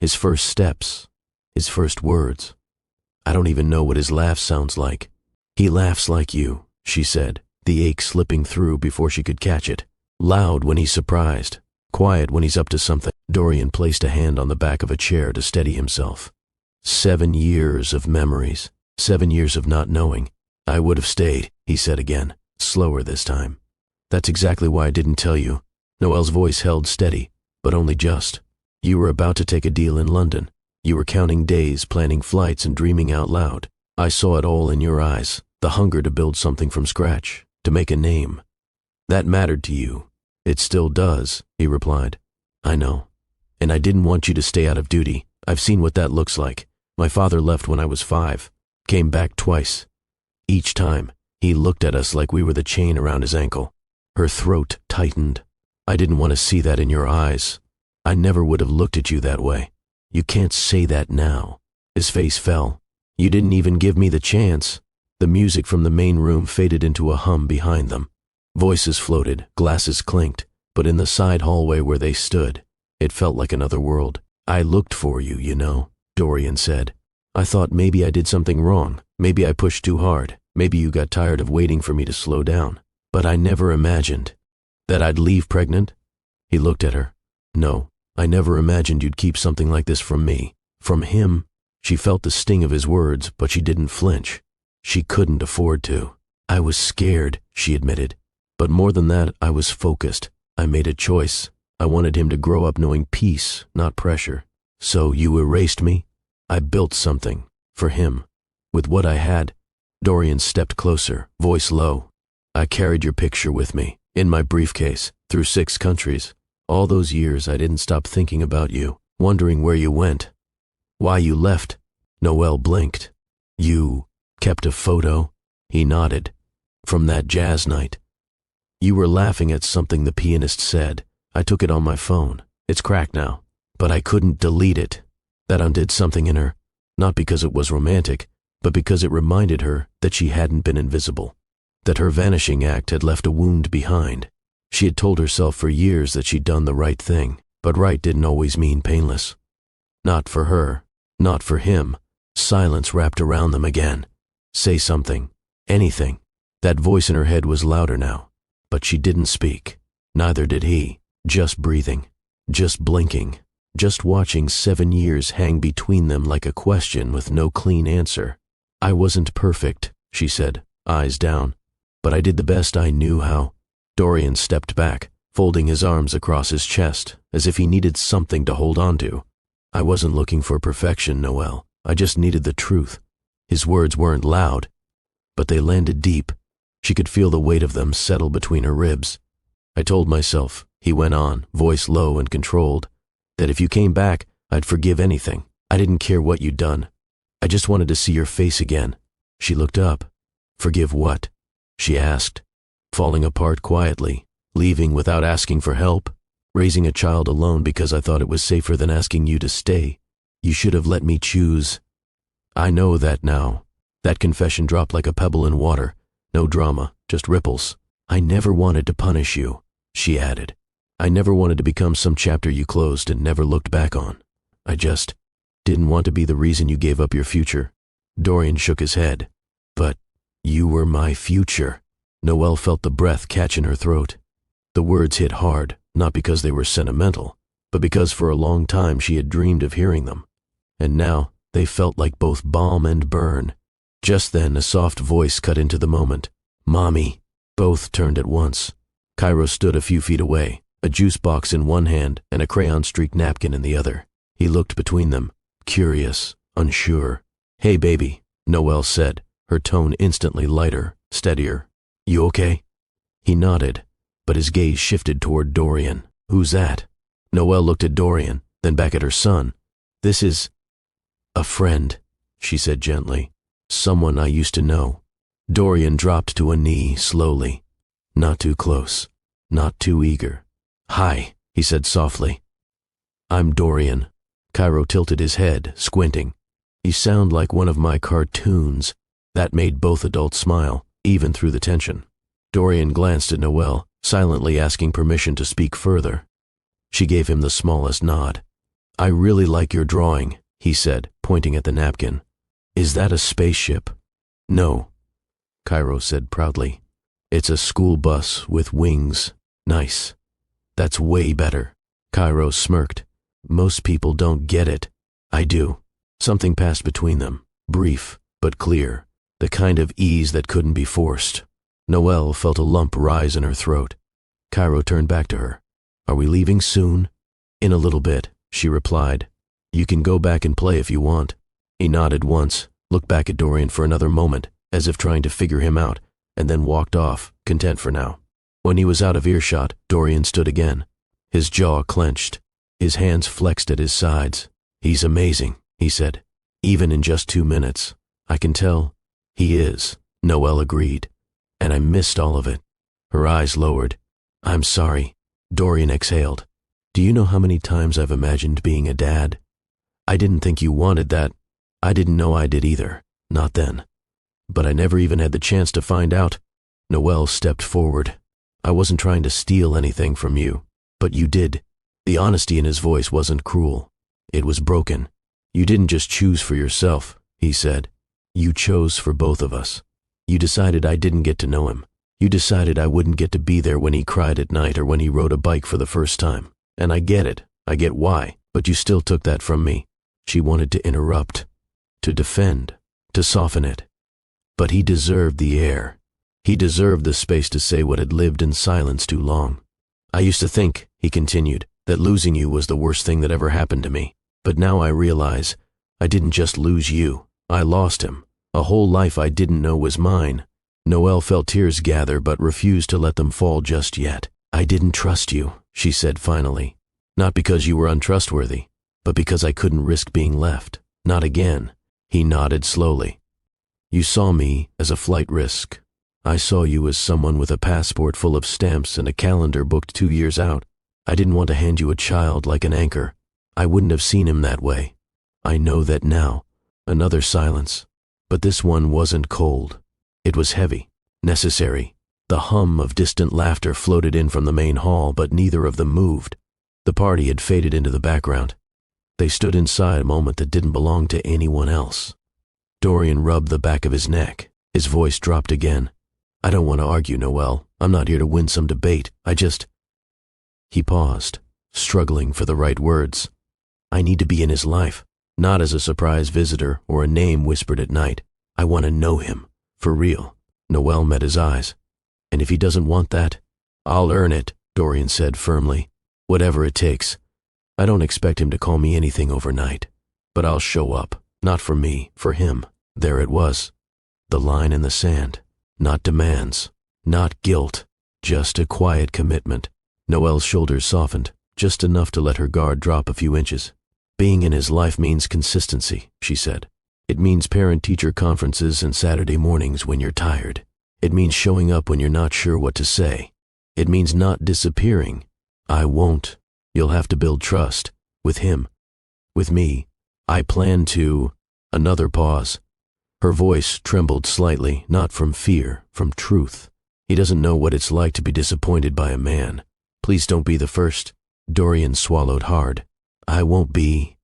Speaker 1: His first steps, his first words. I don't even know what his laugh sounds like. He laughs like you, she said, the ache slipping through before she could catch it. Loud when he's surprised, quiet when he's up to something. Dorian placed a hand on the back of a chair to steady himself. 7 years of memories, 7 years of not knowing. I would have stayed, he said again, slower this time. That's exactly why I didn't tell you. Noelle's voice held steady, but only just. You were about to take a deal in London. You were counting days, planning flights, and dreaming out loud. I saw it all in your eyes, the hunger to build something from scratch, to make a name. That mattered to you. It still does, he replied. I know. And I didn't want you to stay out of duty. I've seen what that looks like. My father left when I was 5, came back twice. Each time, he looked at us like we were the chain around his ankle. Her throat tightened. I didn't want to see that in your eyes. I never would have looked at you that way. You can't say that now. His face fell. You didn't even give me the chance. The music from the main room faded into a hum behind them. Voices floated, glasses clinked, but in the side hallway where they stood, it felt like another world. I looked for you, you know, Dorian said. I thought maybe I did something wrong. Maybe I pushed too hard. Maybe you got tired of waiting for me to slow down. But I never imagined that I'd leave pregnant. He looked at her. No. I never imagined you'd keep something like this from me. From him. She felt the sting of his words, but she didn't flinch. She couldn't afford to. I was scared, she admitted. But more than that, I was focused. I made a choice. I wanted him to grow up knowing peace, not pressure. So you erased me? I built something. For him. With what I had. Dorian stepped closer, voice low. I carried your picture with me, in my briefcase, through 6 countries. All those years I didn't stop thinking about you, wondering where you went, why you left. Noelle blinked. You kept a photo? He nodded. From that jazz night. You were laughing at something the pianist said. I took it on my phone. It's cracked now. But I couldn't delete it. That undid something in her, not because it was romantic, but because it reminded her that she hadn't been invisible, that her vanishing act had left a wound behind. She had told herself for years that she'd done the right thing, but right didn't always mean painless. Not for her, not for him. Silence wrapped around them again. Say something, anything. That voice in her head was louder now, but she didn't speak. Neither did he, just breathing, just blinking, just watching 7 years hang between them like a question with no clean answer. I wasn't perfect, she said, eyes down, but I did the best I knew how. Dorian stepped back, folding his arms across his chest, as if he needed something to hold on to. I wasn't looking for perfection, Noelle. I just needed the truth. His words weren't loud, but they landed deep. She could feel the weight of them settle between her ribs. I told myself, he went on, voice low and controlled, that if you came back, I'd forgive anything. I didn't care what you'd done. I just wanted to see your face again." She looked up. "Forgive what?" she asked. "Falling apart quietly, leaving without asking for help, raising a child alone because I thought it was safer than asking you to stay. You should have let me choose." "I know that now." That confession dropped like a pebble in water. No drama, just ripples. "I never wanted to punish you," she added. "I never wanted to become some chapter you closed and never looked back on. I just didn't want to be the reason you gave up your future." Dorian shook his head. "But you were my future." Noelle felt the breath catch in her throat. The words hit hard, not because they were sentimental, but because for a long time she had dreamed of hearing them. And now they felt like both balm and burn. Just then a soft voice cut into the moment. "Mommy." Both turned at once. Cairo stood a few feet away, a juice box in one hand and a crayon-streaked napkin in the other. He looked between them, curious, unsure. "Hey, baby," Noelle said, her tone instantly lighter, steadier. "You okay?" He nodded, but his gaze shifted toward Dorian. "Who's that?" Noelle looked at Dorian, then back at her son. "This is a friend," she said gently. "Someone I used to know." Dorian dropped to a knee slowly. Not too close, not too eager. "Hi," he said softly. "I'm Dorian." Cairo tilted his head, squinting. "You sound like one of my cartoons." That made both adults smile, even through the tension. Dorian glanced at Noelle, silently asking permission to speak further. She gave him the smallest nod. "I really like your drawing," he said, pointing at the napkin. "Is that a spaceship?" "No," Cairo said proudly. "It's a school bus with wings. Nice. That's way better." Cairo smirked. "Most people don't get it. I do." Something passed between them, brief but clear, the kind of ease that couldn't be forced. Noelle felt a lump rise in her throat. Cairo turned back to her. "Are we leaving soon?" "In a little bit," she replied. "You can go back and play if you want." He nodded once, looked back at Dorian for another moment, as if trying to figure him out, and then walked off, content for now. When he was out of earshot, Dorian stood again. His jaw clenched, his hands flexed at his sides. "He's amazing," he said. "Even in just 2 minutes. I can tell." "He is," Noelle agreed. "And I missed all of it." Her eyes lowered. "I'm sorry." Dorian exhaled. "Do you know how many times I've imagined being a dad? I didn't think you wanted that. I didn't know I did either. Not then. But I never even had the chance to find out." Noelle stepped forward. "I wasn't trying to steal anything from you, but you did." The honesty in his voice wasn't cruel. It was broken. "You didn't just choose for yourself," he said. "You chose for both of us. You decided I didn't get to know him. You decided I wouldn't get to be there when he cried at night or when he rode a bike for the first time. And I get it. I get why. But you still took that from me." She wanted to interrupt, to defend, to soften it. But he deserved the air. He deserved the space to say what had lived in silence too long. "I used to think," he continued, "that losing you was the worst thing that ever happened to me. But now I realize I didn't just lose you. I lost him. A whole life I didn't know was mine." Noelle felt tears gather but refused to let them fall just yet. "I didn't trust you," she said finally. "Not because you were untrustworthy, but because I couldn't risk being left. Not again." He nodded slowly. "You saw me as a flight risk. I saw you as someone with a passport full of stamps and a calendar booked 2 years out. I didn't want to hand you a child like an anchor. I wouldn't have seen him that way. I know that now." Another silence. But this one wasn't cold. It was heavy, necessary. The hum of distant laughter floated in from the main hall, but neither of them moved. The party had faded into the background. They stood inside a moment that didn't belong to anyone else. Dorian rubbed the back of his neck. His voice dropped again. "I don't want to argue, Noelle. I'm not here to win some debate. He paused, struggling for the right words. "I need to be in his life, not as a surprise visitor or a name whispered at night. I want to know him, for real." Noelle met his eyes. "And if he doesn't want that, I'll earn it," Dorian said firmly. "Whatever it takes. I don't expect him to call me anything overnight, but I'll show up, not for me, for him." There it was. The line in the sand. Not demands, not guilt, just a quiet commitment. Noelle's shoulders softened, just enough to let her guard drop a few inches. Being in his life means consistency, she said. It means parent-teacher conferences and Saturday mornings when you're tired. It means showing up when you're not sure what to say. It means not disappearing. I won't. You'll have to build trust. With him. With me. I plan to. Another pause. Her voice trembled slightly, not from fear, from truth. He doesn't know what it's like to be disappointed by a man. Please don't be the first. Dorian swallowed hard. I won't be.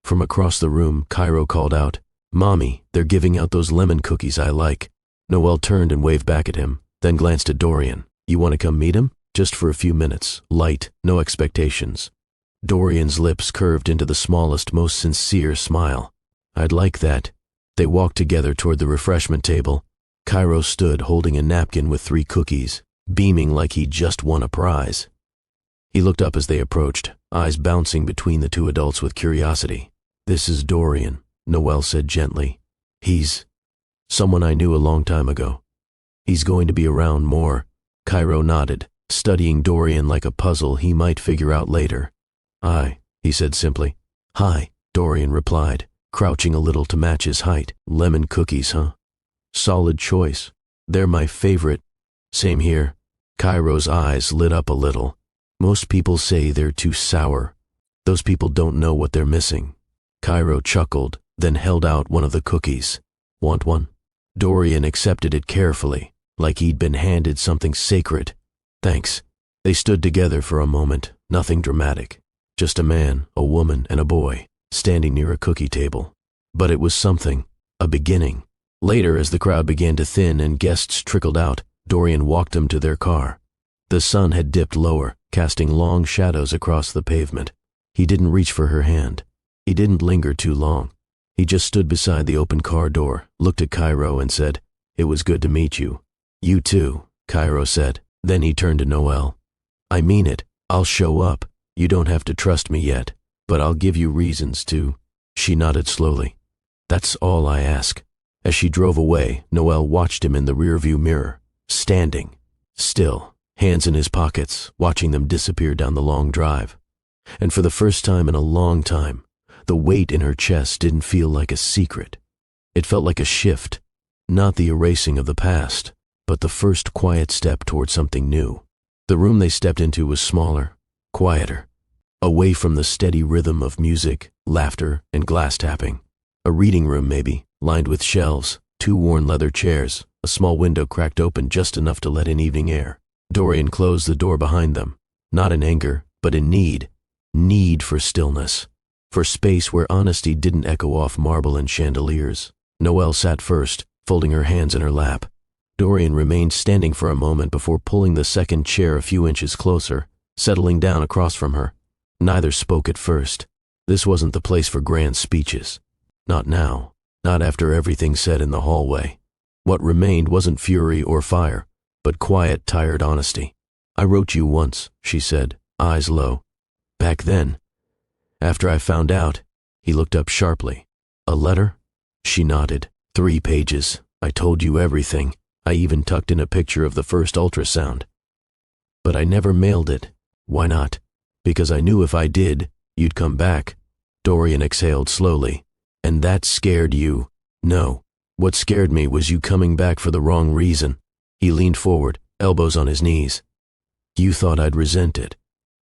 Speaker 1: From across the room, Cairo called out, Mommy, they're giving out those lemon cookies I like. Noelle turned and waved back at him, then glanced at Dorian. You want to come meet him? Just for a few minutes. Light, no expectations. Dorian's lips curved into the smallest, most sincere smile. I'd like that. They walked together toward the refreshment table. Cairo stood holding a napkin with 3 cookies, beaming like he'd just won a prize. He looked up as they approached, eyes bouncing between the 2 adults with curiosity. This is Dorian, Noelle said gently. He's someone I knew a long time ago. He's going to be around more. Cairo nodded, studying Dorian like a puzzle he might figure out later. Hi, he said simply. Hi, Dorian replied, crouching a little to match his height. Lemon cookies, huh? Solid choice. They're my favorite. Same here. Cairo's eyes lit up a little. Most people say they're too sour. Those people don't know what they're missing. Cairo chuckled, then held out one of the cookies. Want one? Dorian accepted it carefully, like he'd been handed something sacred. Thanks. They stood together for a moment, nothing dramatic. Just a man, a woman, and a boy, standing near a cookie table. But it was something, a beginning. Later, as the crowd began to thin and guests trickled out, Dorian walked them to their car. The sun had dipped lower, casting long shadows across the pavement. He didn't reach for her hand. He didn't linger too long. He just stood beside the open car door, looked at Cairo and said, It was good to meet you. You too, Cairo said. Then he turned to Noelle. I mean it. I'll show up. You don't have to trust me yet, but I'll give you reasons to. She nodded slowly. That's all I ask. As she drove away, Noelle watched him in the rearview mirror, standing, still, hands in his pockets, watching them disappear down the long drive. And for the first time in a long time, the weight in her chest didn't feel like a secret. It felt like a shift, not the erasing of the past, but the first quiet step toward something new. The room they stepped into was smaller, quieter, away from the steady rhythm of music, laughter, and glass tapping. A reading room maybe, lined with shelves, 2 worn leather chairs, a small window cracked open just enough to let in evening air. Dorian closed the door behind them, not in anger, but in need for stillness, for space where honesty didn't echo off marble and chandeliers. Noelle sat first, folding her hands in her lap. Dorian remained standing for a moment before pulling the second chair a few inches closer, settling down across from her. Neither spoke at first. This wasn't the place for grand speeches. Not now, not after everything said in the hallway. What remained wasn't fury or fire, but quiet, tired honesty. I wrote you once, she said, eyes low. Back then. After I found out, he looked up sharply. A letter? She nodded. 3 pages. I told you everything. I even tucked in a picture of the first ultrasound. But I never mailed it. Why not? Because I knew if I did, you'd come back. Dorian exhaled slowly. And that scared you? No. What scared me was you coming back for the wrong reason. He leaned forward, elbows on his knees. You thought I'd resent it.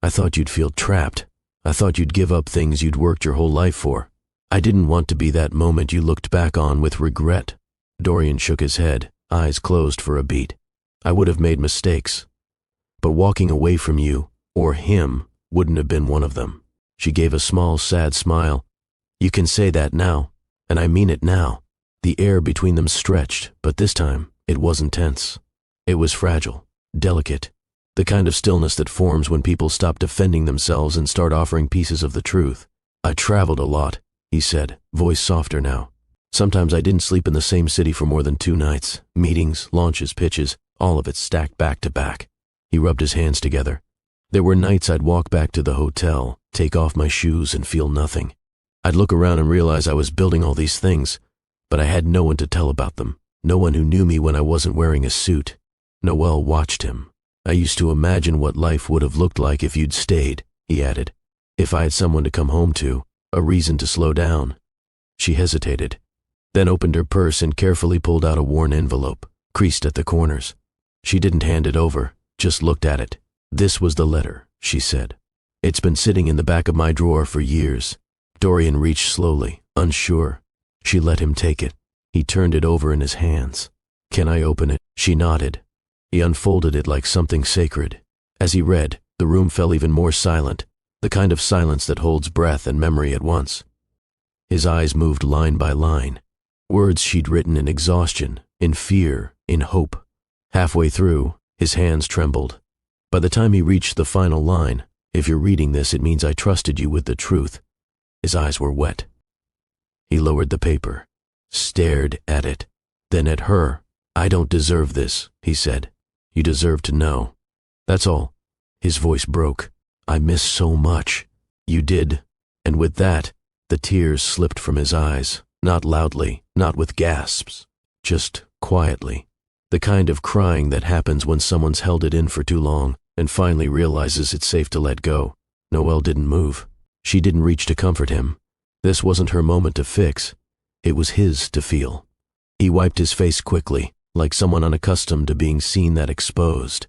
Speaker 1: I thought you'd feel trapped. I thought you'd give up things you'd worked your whole life for. I didn't want to be that moment you looked back on with regret. Dorian shook his head, eyes closed for a beat. I would have made mistakes. But walking away from you, or him, wouldn't have been one of them. She gave a small, sad smile. You can say that now, and I mean it now. The air between them stretched, but this time it wasn't tense. It was fragile, delicate, the kind of stillness that forms when people stop defending themselves and start offering pieces of the truth. I traveled a lot, he said, voice softer now. Sometimes I didn't sleep in the same city for more than 2 nights. Meetings, launches, pitches, all of it stacked back to back. He rubbed his hands together. There were nights I'd walk back to the hotel, take off my shoes and feel nothing. I'd look around and realize I was building all these things, but I had no one to tell about them, no one who knew me when I wasn't wearing a suit. Noelle watched him. I used to imagine what life would have looked like if you'd stayed, he added. If I had someone to come home to, a reason to slow down. She hesitated, then opened her purse and carefully pulled out a worn envelope, creased at the corners. She didn't hand it over, just looked at it. "This was the letter," she said. "It's been sitting in the back of my drawer for years." Dorian reached slowly, unsure. She let him take it. He turned it over in his hands. "Can I open it?" She nodded. He unfolded it like something sacred. As he read, the room fell even more silent, the kind of silence that holds breath and memory at once. His eyes moved line by line, words she'd written in exhaustion, in fear, in hope. Halfway through, his hands trembled. By the time he reached the final line, "If you're reading this, it means I trusted you with the truth," his eyes were wet. He lowered the paper, stared at it, then at her. "I don't deserve this," he said. "You deserve to know. That's all." His voice broke. "I miss so much." "You did." And with that, the tears slipped from his eyes, not loudly, not with gasps, just quietly. The kind of crying that happens when someone's held it in for too long and finally realizes it's safe to let go. Noelle didn't move. She didn't reach to comfort him. This wasn't her moment to fix. It was his to feel. He wiped his face quickly, like someone unaccustomed to being seen that exposed.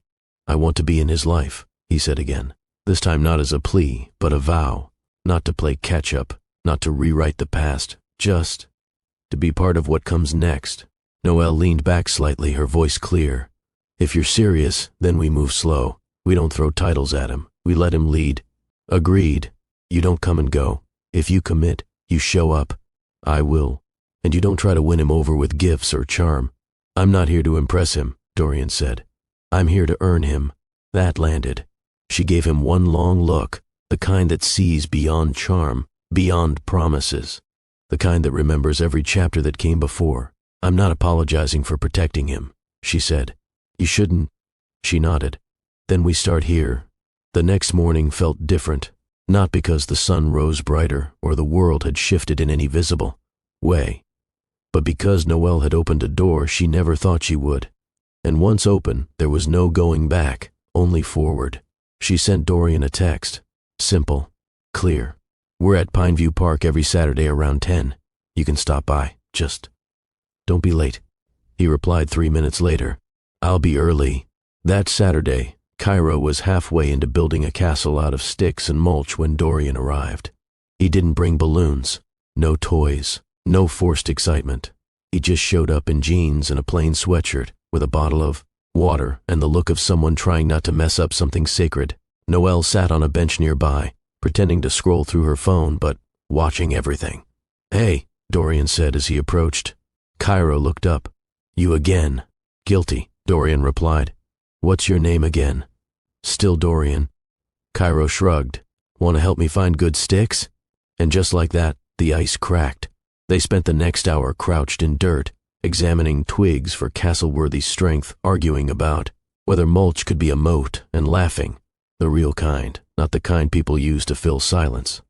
Speaker 1: "I want to be in his life," he said again. This time not as a plea, but a vow. Not to play catch-up, not to rewrite the past, just to be part of what comes next. Noelle leaned back slightly, her voice clear. "If you're serious, then we move slow. We don't throw titles at him. We let him lead." "Agreed. You don't come and go. If you commit, you show up. I will. And you don't try to win him over with gifts or charm." "I'm not here to impress him," Dorian said. "I'm here to earn him." That landed. She gave him one long look, the kind that sees beyond charm, beyond promises, the kind that remembers every chapter that came before. "I'm not apologizing for protecting him," she said. "You shouldn't." She nodded. "Then we start here." The next morning felt different, not because the sun rose brighter or the world had shifted in any visible way, but because Noelle had opened a door she never thought she would. And once open, there was no going back, only forward. She sent Dorian a text. Simple, clear. "We're at Pineview Park every Saturday around 10. You can stop by, just don't be late." He replied 3 minutes later, "I'll be early." That Saturday, Cairo was halfway into building a castle out of sticks and mulch when Dorian arrived. He didn't bring balloons, no toys, no forced excitement. He just showed up in jeans and a plain sweatshirt with a bottle of water and the look of someone trying not to mess up something sacred. Noelle sat on a bench nearby, pretending to scroll through her phone but watching everything. "Hey," Dorian said as he approached. Cairo looked up. "You again." "Guilty," Dorian replied. "What's your name again?" "Still Dorian." Cairo shrugged. "Want to help me find good sticks?" And just like that, the ice cracked. They spent the next hour crouched in dirt, examining twigs for castle-worthy strength, arguing about whether mulch could be a moat, and laughing. The real kind, not the kind people use to fill silence.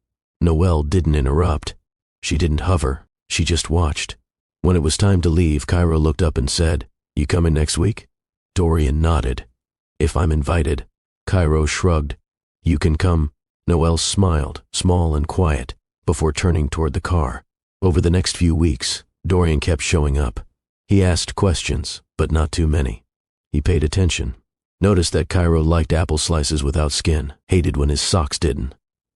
Speaker 1: Noelle didn't interrupt. She didn't hover. She just watched. When it was time to leave, Cairo looked up and said, "You coming next week?" Dorian nodded. "If I'm invited." Cairo shrugged. "You can come." Noelle smiled, small and quiet, before turning toward the car. Over the next few weeks, Dorian kept showing up. He asked questions, but not too many. He paid attention. Noticed that Cairo liked apple slices without skin, hated when his socks didn't.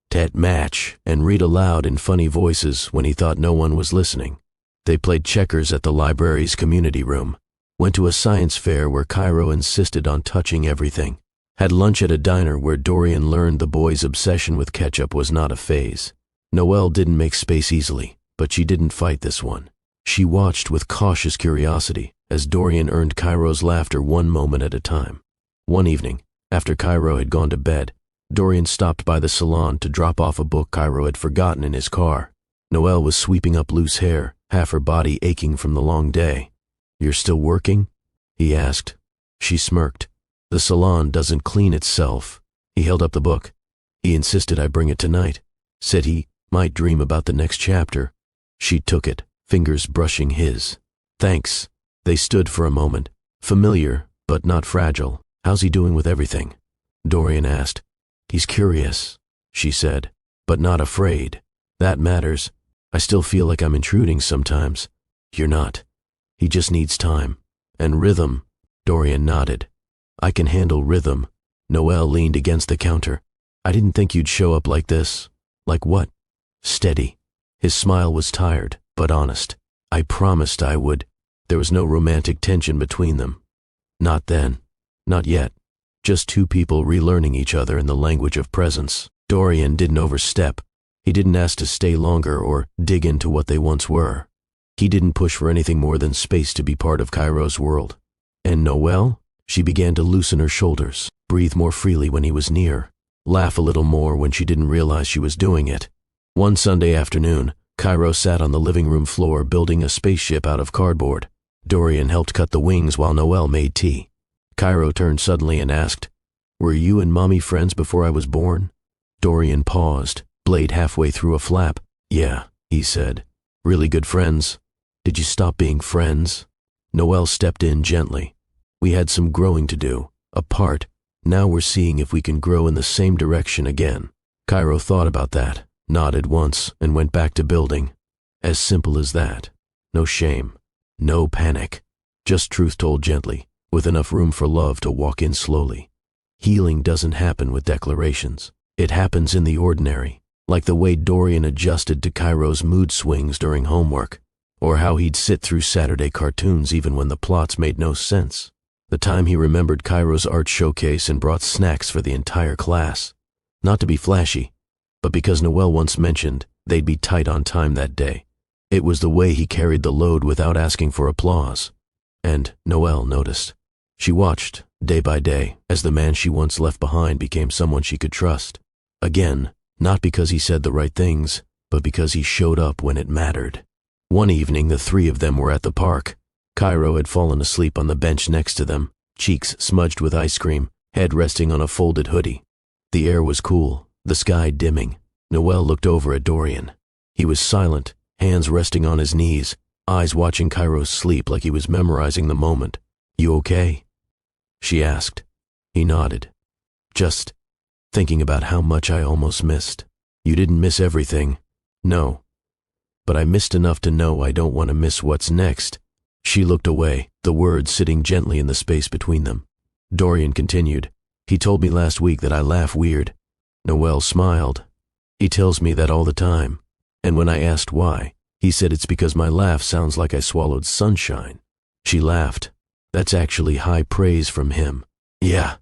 Speaker 1: Tet match, and read aloud in funny voices when he thought no one was listening. They played checkers at the library's community room. Went to a science fair where Cairo insisted on touching everything. Had lunch at a diner where Dorian learned the boy's obsession with ketchup was not a phase. Noelle didn't make space easily, but she didn't fight this one. She watched with cautious curiosity as Dorian earned Cairo's laughter one moment at a time. One evening, after Cairo had gone to bed, Dorian stopped by the salon to drop off a book Cairo had forgotten in his car. Noelle was sweeping up loose hair, half her body aching from the long day. "You're still working?" he asked. She smirked. "The salon doesn't clean itself." He held up the book. "He insisted I bring it tonight. Said he might dream about the next chapter." She took it, fingers brushing his. "Thanks." They stood for a moment, familiar but not fragile. "How's he doing with everything?" Dorian asked. "He's curious," she said, "but not afraid. That matters. I still feel like I'm intruding sometimes. You're not. He just needs time. And rhythm. Dorian nodded. I can handle rhythm. Noelle leaned against the counter. I didn't think you'd show up like this. Like what? Steady. His smile was tired, but honest. I promised I would. There was no romantic tension between them. Not then. Not yet. Just two people relearning each other in the language of presence. Dorian didn't overstep. He didn't ask to stay longer or dig into what they once were. He didn't push for anything more than space to be part of Cairo's world. And Noelle? She began to loosen her shoulders, breathe more freely when he was near, laugh a little more when she didn't realize she was doing it. One Sunday afternoon, Cairo sat on the living room floor building a spaceship out of cardboard. Dorian helped cut the wings while Noelle made tea. Cairo turned suddenly and asked, "Were you and Mommy friends before I was born?" Dorian paused, blade halfway through a flap. "Yeah," he said. "Really good friends." "Did you stop being friends?" Noelle stepped in gently. "We had some growing to do, apart. Now we're seeing if we can grow in the same direction again." Cairo thought about that, nodded once, and went back to building. As simple as that. No shame. No panic. Just truth told gently, with enough room for love to walk in slowly. Healing doesn't happen with declarations. It happens in the ordinary, like the way Dorian adjusted to Cairo's mood swings during homework, or how he'd sit through Saturday cartoons even when the plots made no sense. The time he remembered Cairo's art showcase and brought snacks for the entire class. Not to be flashy, but because Noelle once mentioned they'd be tight on time that day. It was the way he carried the load without asking for applause. And Noelle noticed. She watched, day by day, as the man she once left behind became someone she could trust. Again, not because he said the right things, but because he showed up when it mattered. One evening, the three of them were at the park. Cairo had fallen asleep on the bench next to them, cheeks smudged with ice cream, head resting on a folded hoodie. The air was cool, the sky dimming. Noelle looked over at Dorian. He was silent, hands resting on his knees, eyes watching Cairo's sleep like he was memorizing the moment. "You okay?" she asked. He nodded. "Just thinking about how much I almost missed." "You didn't miss everything." "No. But I missed enough to know I don't want to miss what's next." She looked away, the words sitting gently in the space between them. Dorian continued. "He told me last week that I laugh weird." Noelle smiled. "He tells me that all the time. And when I asked why, he said it's because my laugh sounds like I swallowed sunshine." She laughed. "That's actually high praise from him." "Yeah."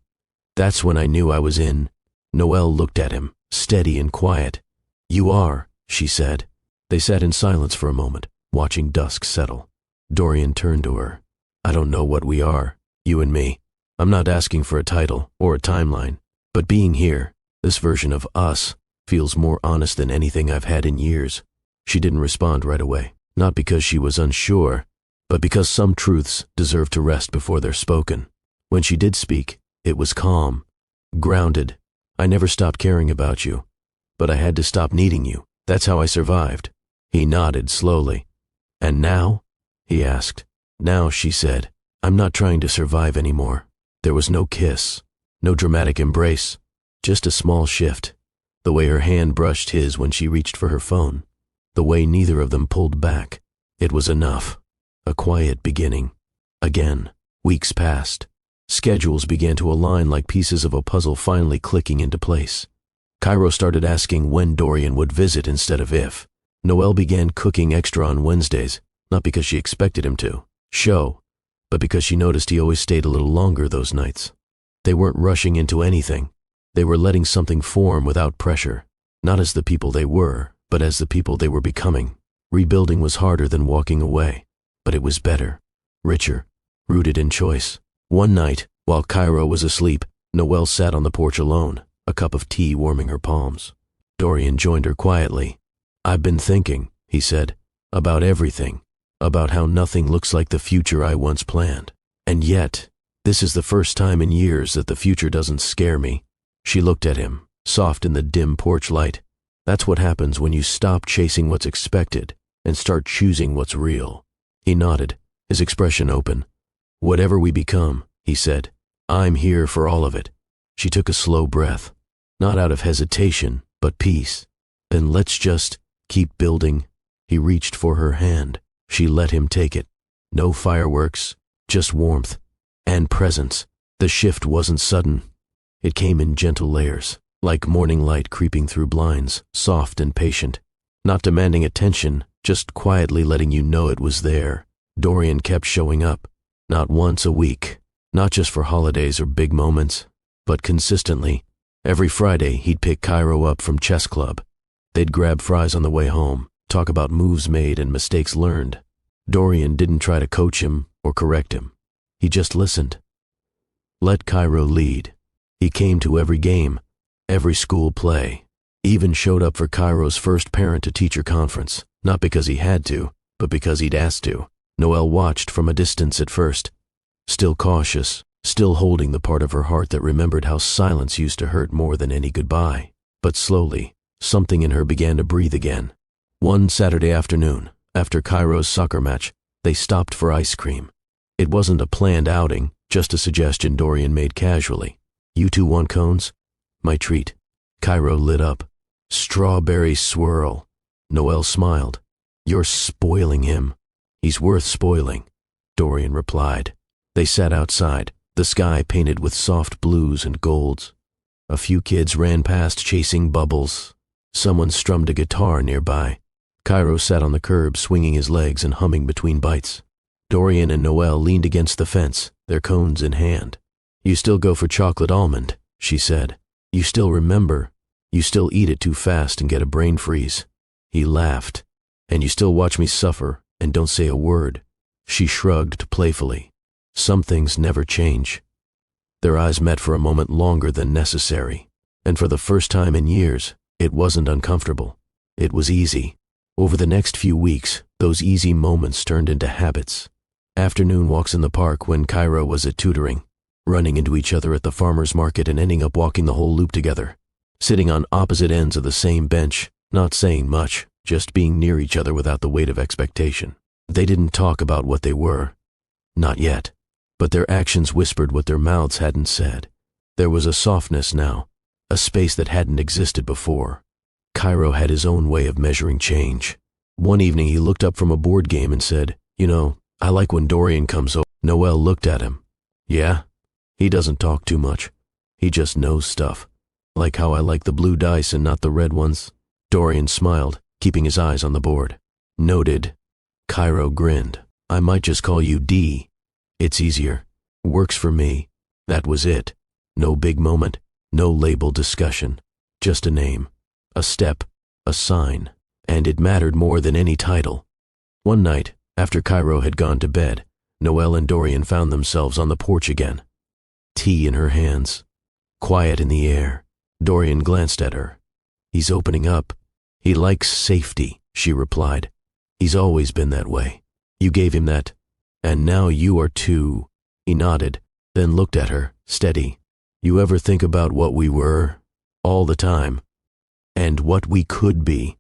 Speaker 1: That's when I knew I was in. Noelle looked at him, steady and quiet. "You are," she said. They sat in silence for a moment, watching dusk settle. Dorian turned to her. "I don't know what we are, you and me. I'm not asking for a title or a timeline, but being here, this version of us, feels more honest than anything I've had in years." She didn't respond right away, not because she was unsure, but because some truths deserve to rest before they're spoken. When she did speak, it was calm, grounded. "I never stopped caring about you, but I had to stop needing you. That's how I survived." He nodded slowly. "And now?" he asked. "Now," she said, "I'm not trying to survive anymore." There was no kiss, no dramatic embrace, just a small shift. The way her hand brushed his when she reached for her phone. The way neither of them pulled back. It was enough. A quiet beginning. Again, weeks passed. Schedules began to align like pieces of a puzzle finally clicking into place. Cairo started asking when Dorian would visit instead of if. Noelle began cooking extra on Wednesdays, not because she expected him to show, but because she noticed he always stayed a little longer those nights. They weren't rushing into anything. They were letting something form without pressure, not as the people they were, but as the people they were becoming. Rebuilding was harder than walking away, but it was better, richer, rooted in choice. One night, while Cairo was asleep, Noelle sat on the porch alone, a cup of tea warming her palms. Dorian joined her quietly. "I've been thinking," he said, "about everything, about how nothing looks like the future I once planned. And yet, this is the first time in years that the future doesn't scare me." She looked at him, soft in the dim porch light. "That's what happens when you stop chasing what's expected and start choosing what's real." He nodded, his expression open. "Whatever we become," he said, "I'm here for all of it." She took a slow breath, not out of hesitation, but peace. "Then let's just Keep building. He reached for her hand. She let him take it. No fireworks, just warmth and presence. The shift wasn't sudden. It came in gentle layers, like morning light creeping through blinds, soft and patient, not demanding attention, just quietly letting you know it was there. Dorian kept showing up, not once a week, not just for holidays or big moments, but consistently. Every Friday, he'd pick Cairo up from chess club. They'd grab fries on the way home, talk about moves made and mistakes learned. Dorian didn't try to coach him or correct him. He just listened. Let Cairo lead. He came to every game, every school play, even showed up for Cairo's first parent-to-teacher conference, not because he had to, but because he'd asked to. Noelle watched from a distance at first, still cautious, still holding the part of her heart that remembered how silence used to hurt more than any goodbye. But slowly, something in her began to breathe again. One Saturday afternoon, after Cairo's soccer match, they stopped for ice cream. It wasn't a planned outing, just a suggestion Dorian made casually. You two want cones? My treat. Cairo lit up. Strawberry swirl. Noelle smiled. You're spoiling him. He's worth spoiling, Dorian replied. They sat outside, the sky painted with soft blues and golds. A few kids ran past chasing bubbles. Someone strummed a guitar nearby. Cairo sat on the curb swinging his legs and humming between bites. Dorian and Noelle leaned against the fence, their cones in hand. You still go for chocolate almond, she said. You still remember. You still eat it too fast and get a brain freeze. He laughed. And you still watch me suffer and don't say a word. She shrugged playfully. Some things never change. Their eyes met for a moment longer than necessary, and for the first time in years, it wasn't uncomfortable. It was easy. Over the next few weeks, those easy moments turned into habits. Afternoon walks in the park when Cairo was at tutoring, running into each other at the farmer's market and ending up walking the whole loop together, sitting on opposite ends of the same bench, not saying much, just being near each other without the weight of expectation. They didn't talk about what they were. Not yet. But their actions whispered what their mouths hadn't said. There was a softness now, a space that hadn't existed before. Cairo had his own way of measuring change. One evening he looked up from a board game and said, You know, I like when Dorian comes over. Noelle looked at him. Yeah? He doesn't talk too much. He just knows stuff. Like how I like the blue dice and not the red ones. Dorian smiled, keeping his eyes on the board. Noted. Cairo grinned. I might just call you D. It's easier. Works for me. That was it. No big moment. No label discussion. Just a name. A step. A sign. And it mattered more than any title. One night, after Cairo had gone to bed, Noelle and Dorian found themselves on the porch again. Tea in her hands. Quiet in the air. Dorian glanced at her. He's opening up. He likes safety, she replied. He's always been that way. You gave him that. And now you are too. He nodded, then looked at her, steady. You ever think about what we were? All the time. And what we could be?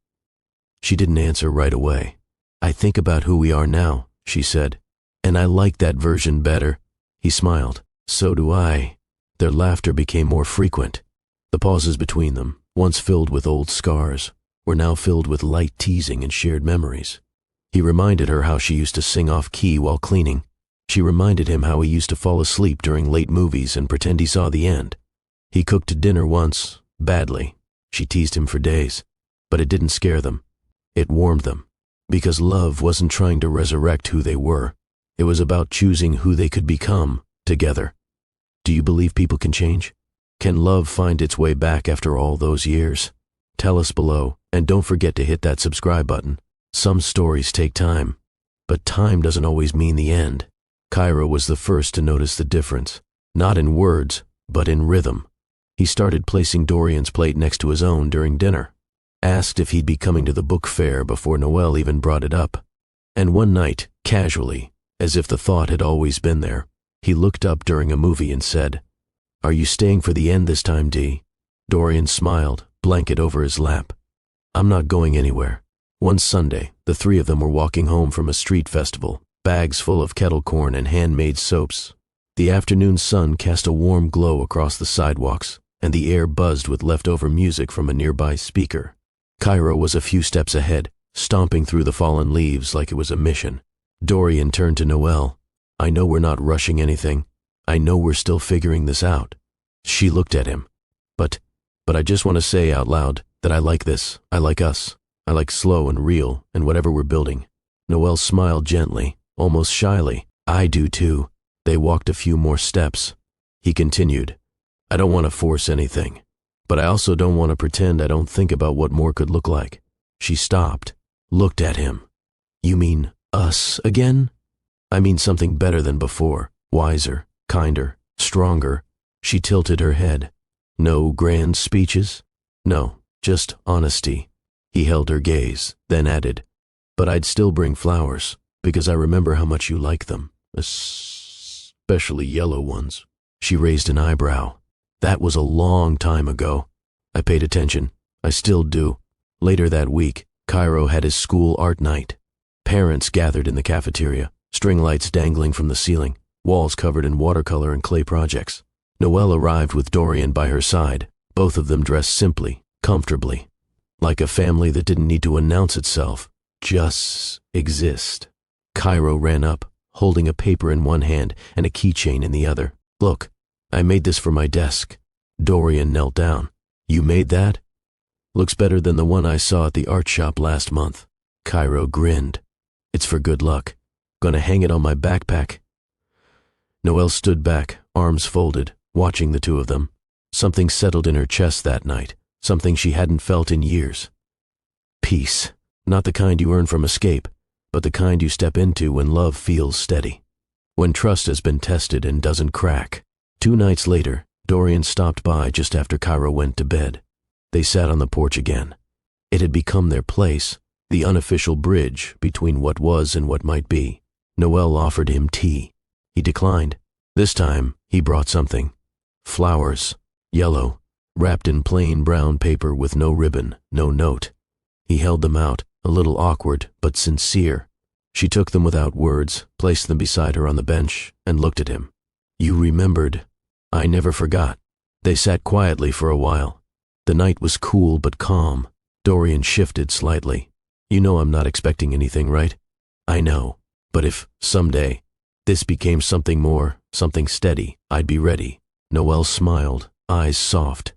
Speaker 1: She didn't answer right away. I think about who we are now, she said. And I like that version better. He smiled. So do I. Their laughter became more frequent. The pauses between them, once filled with old scars, were now filled with light teasing and shared memories. He reminded her how she used to sing off-key while cleaning. She reminded him how he used to fall asleep during late movies and pretend he saw the end. He cooked dinner once, badly. She teased him for days. But it didn't scare them. It warmed them. Because love wasn't trying to resurrect who they were. It was about choosing who they could become, together. Do you believe people can change? Can love find its way back after all those years? Tell us below, and don't forget to hit that subscribe button. Some stories take time, but time doesn't always mean the end. Cairo was the first to notice the difference, not in words, but in rhythm. He started placing Dorian's plate next to his own during dinner, asked if he'd be coming to the book fair before Noelle even brought it up. And one night, casually, as if the thought had always been there, he looked up during a movie and said, Are you staying for the end this time, D? Dorian smiled, blanket over his lap. I'm not going anywhere. One Sunday, the three of them were walking home from a street festival, bags full of kettle corn and handmade soaps. The afternoon sun cast a warm glow across the sidewalks, and the air buzzed with leftover music from a nearby speaker. Cairo was a few steps ahead, stomping through the fallen leaves like it was a mission. Dorian turned to Noelle. "I know we're not rushing anything. I know we're still figuring this out." She looked at him. But I just want to say out loud that I like this. I like us. I like slow and real and whatever we're building." Noelle smiled gently, almost shyly. "I do too." They walked a few more steps. He continued, "I don't want to force anything, but I also don't want to pretend I don't think about what more could look like." She stopped, looked at him. "You mean us again?" "I mean something better than before, wiser, kinder, stronger." She tilted her head. "No grand speeches?" "No, just honesty." He held her gaze, then added, "But I'd still bring flowers, because I remember how much you like them, especially yellow ones." She raised an eyebrow. "That was a long time ago." I paid attention. I still do. Later that week, Cairo had his school art night. Parents gathered in the cafeteria, string lights dangling from the ceiling, walls covered in watercolor and clay projects. Noelle arrived with Dorian by her side, both of them dressed simply, comfortably, like a family that didn't need to announce itself, just exist. Cairo ran up, holding a paper in one hand and a keychain in the other. "Look, I made this for my desk." Dorian knelt down. "You made that? Looks better than the one I saw at the art shop last month." Cairo grinned. "It's for good luck. Gonna hang it on my backpack." Noelle stood back, arms folded, watching the two of them. Something settled in her chest that night, something she hadn't felt in years. Peace. Not the kind you earn from escape, but the kind you step into when love feels steady. When trust has been tested and doesn't crack. 2 nights later, Dorian stopped by just after Cairo went to bed. They sat on the porch again. It had become their place, the unofficial bridge between what was and what might be. Noelle offered him tea. He declined. This time, he brought something. Flowers, yellow, wrapped in plain brown paper with no ribbon, no note. He held them out, a little awkward but sincere. She took them without words, placed them beside her on the bench, and looked at him. "You remembered." "I never forgot." They sat quietly for a while. The night was cool but calm. Dorian shifted slightly. "You know I'm not expecting anything, right?" "I know, but if, someday, this became something more, something steady, I'd be ready." Noelle smiled, eyes soft.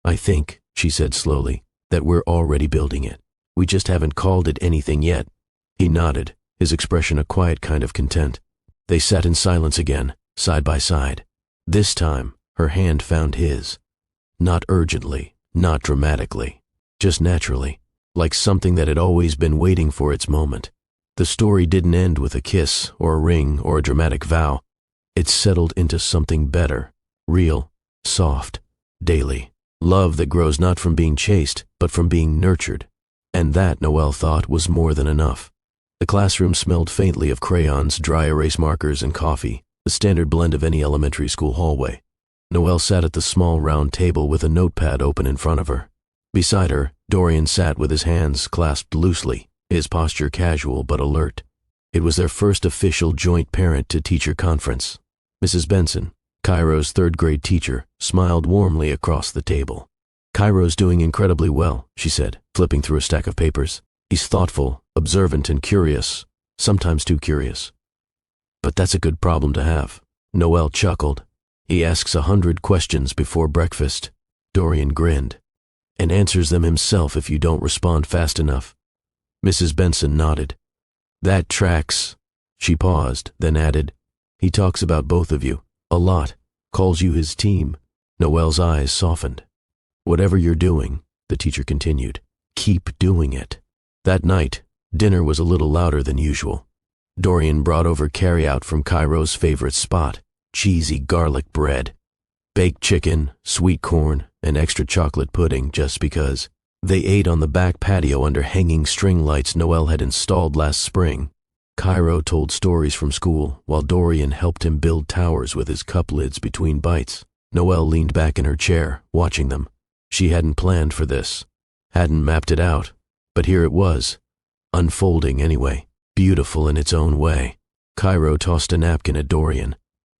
Speaker 1: "I think," she said slowly, "that we're already building it. We just haven't called it anything yet." He nodded, his expression a quiet kind of content. They sat in silence again, side by side. This time, her hand found his. Not urgently, not dramatically, just naturally, like something that had always been waiting for its moment. The story didn't end with a kiss or a ring or a dramatic vow. It settled into something better, real, soft, daily. Love that grows not from being chased, but from being nurtured. And that, Noelle thought, was more than enough. The classroom smelled faintly of crayons, dry erase markers, and coffee, the standard blend of any elementary school hallway. Noelle sat at the small round table with a notepad open in front of her. Beside her, Dorian sat with his hands clasped loosely, his posture casual but alert. It was their first official joint parent-to-teacher conference. Mrs. Benson, Cairo's third-grade teacher, smiled warmly across the table. "Cairo's doing incredibly well," she said, flipping through a stack of papers. "He's thoughtful, observant, and curious, sometimes too curious. But that's a good problem to have." Noelle chuckled. "He asks 100 questions before breakfast." Dorian grinned. "And answers them himself if you don't respond fast enough." Mrs. Benson nodded. "That tracks." She paused, then added, "He talks about both of you, a lot, calls you his team." Noelle's eyes softened. "Whatever you're doing," the teacher continued, "keep doing it." That night, dinner was a little louder than usual. Dorian brought over carryout from Cairo's favorite spot, cheesy garlic bread, baked chicken, sweet corn, and extra chocolate pudding just because. They ate on the back patio under hanging string lights Noelle had installed last spring. Cairo told stories from school while Dorian helped him build towers with his cup lids between bites. Noelle leaned back in her chair, watching them. She hadn't planned for this, hadn't mapped it out, but here it was, unfolding anyway, beautiful in its own way. Cairo tossed a napkin at Dorian.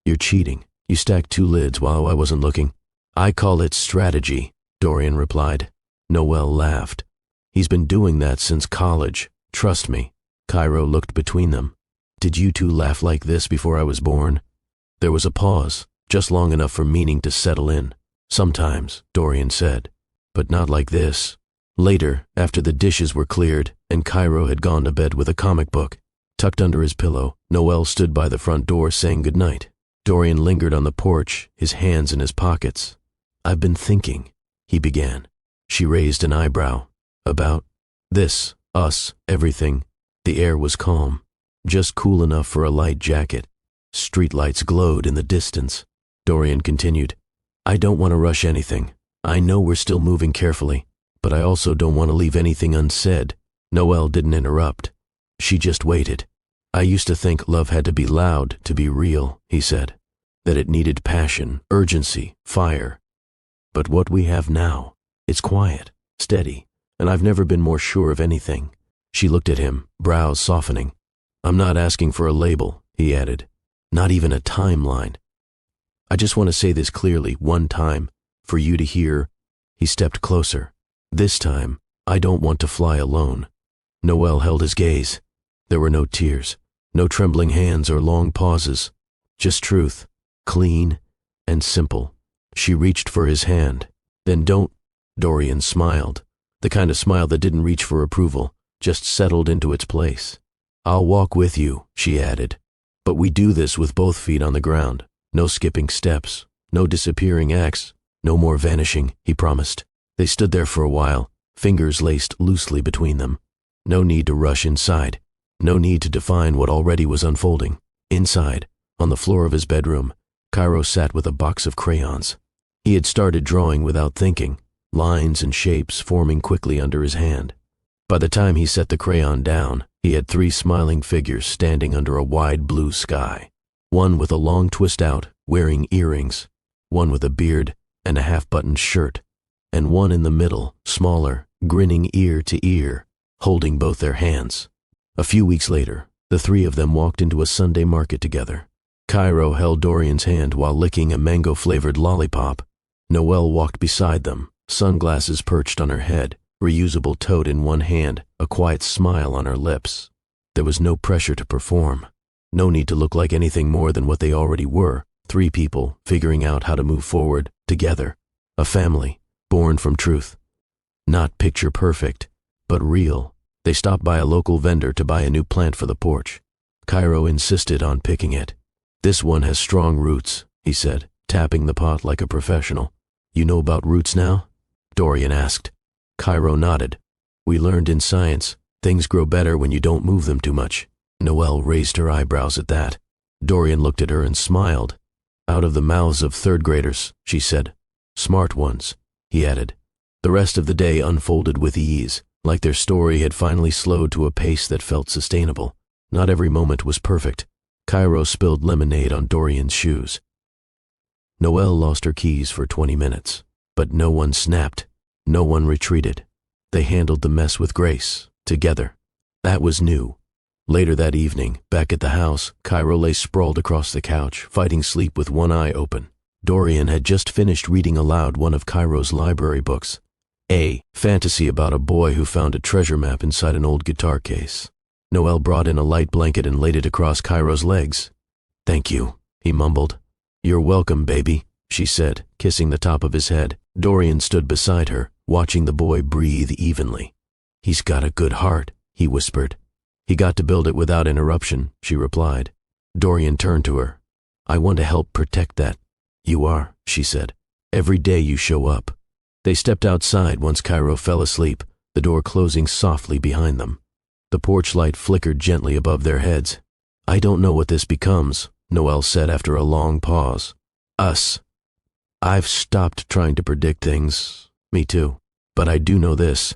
Speaker 1: "You're cheating. You stacked 2 lids while I wasn't looking." "I call it strategy," Dorian replied. Noelle laughed. He's been doing that since college. Trust me. Cairo looked between them. Did you two laugh like this before I was born? There was a pause, just long enough for meaning to settle in. Sometimes, Dorian said, but not like this. Later, after the dishes were cleared and Cairo had gone to bed with a comic book, tucked under his pillow, Noel stood by the front door saying goodnight. Dorian lingered on the porch, his hands in his pockets. I've been thinking, he began. She raised an eyebrow. About? This, us, everything. The air was calm, just cool enough for a light jacket. Streetlights glowed in the distance. Dorian continued, I don't want to rush anything. I know we're still moving carefully, but I also don't want to leave anything unsaid. Noel didn't interrupt. She just waited. I used to think love had to be loud to be real, he said, that it needed passion, urgency, fire. But what we have now, it's quiet, steady, and I've never been more sure of anything. She looked at him, brows softening. I'm not asking for a label, he added, not even a timeline. I just want to say this clearly one time, for you to hear. He stepped closer. This time, I don't want to fly alone. Noel held his gaze. There were no tears, no trembling hands or long pauses, just truth, clean and simple. She reached for his hand. Then don't. Dorian smiled, the kind of smile that didn't reach for approval, just settled into its place. I'll walk with you, she added, but we do this with both feet on the ground. No skipping steps, no disappearing acts, no more vanishing, he promised. They stood there for a while, fingers laced loosely between them. No need to rush inside. No need to define what already was unfolding. Inside, on the floor of his bedroom, Cairo sat with a box of crayons. He had started drawing without thinking, lines and shapes forming quickly under his hand. By the time he set the crayon down, he had 3 smiling figures standing under a wide blue sky. One with a long twist out, wearing earrings, one with a beard and a half-buttoned shirt, and one in the middle, smaller, grinning ear to ear, holding both their hands. A few weeks later, the 3 of them walked into a Sunday market together. Cairo held Dorian's hand while licking a mango-flavored lollipop. Noel walked beside them, sunglasses perched on her head, reusable tote in one hand, a quiet smile on her lips. There was no pressure to perform. No need to look like anything more than what they already were, 3 people figuring out how to move forward, together. A family, born from truth. Not picture perfect, but real. They stopped by a local vendor to buy a new plant for the porch. Cairo insisted on picking it. This one has strong roots, he said, tapping the pot like a professional. You know about roots now? Dorian asked. Cairo nodded. We learned in science, things grow better when you don't move them too much. Noel raised her eyebrows at that. Dorian looked at her and smiled. Out of the mouths of 3rd graders, she said. Smart ones, he added. The rest of the day unfolded with ease, like their story had finally slowed to a pace that felt sustainable. Not every moment was perfect. Cairo spilled lemonade on Dorian's shoes. Noel lost her keys for 20 minutes, but no one snapped. No one retreated. They handled the mess with grace, together. That was new. Later that evening, back at the house, Cairo lay sprawled across the couch, fighting sleep with one eye open. Dorian had just finished reading aloud one of Cairo's library books. A fantasy about a boy who found a treasure map inside an old guitar case. Noel brought in a light blanket and laid it across Cairo's legs. Thank you, he mumbled. You're welcome, baby, she said, kissing the top of his head. Dorian stood beside her, watching the boy breathe evenly. He's got a good heart, he whispered. He got to build it without interruption, she replied. Dorian turned to her. I want to help protect that. You are, she said. Every day you show up. They stepped outside once Cairo fell asleep, the door closing softly behind them. The porch light flickered gently above their heads. I don't know what this becomes, Noel said after a long pause. Us. I've stopped trying to predict things. Me too. But I do know this.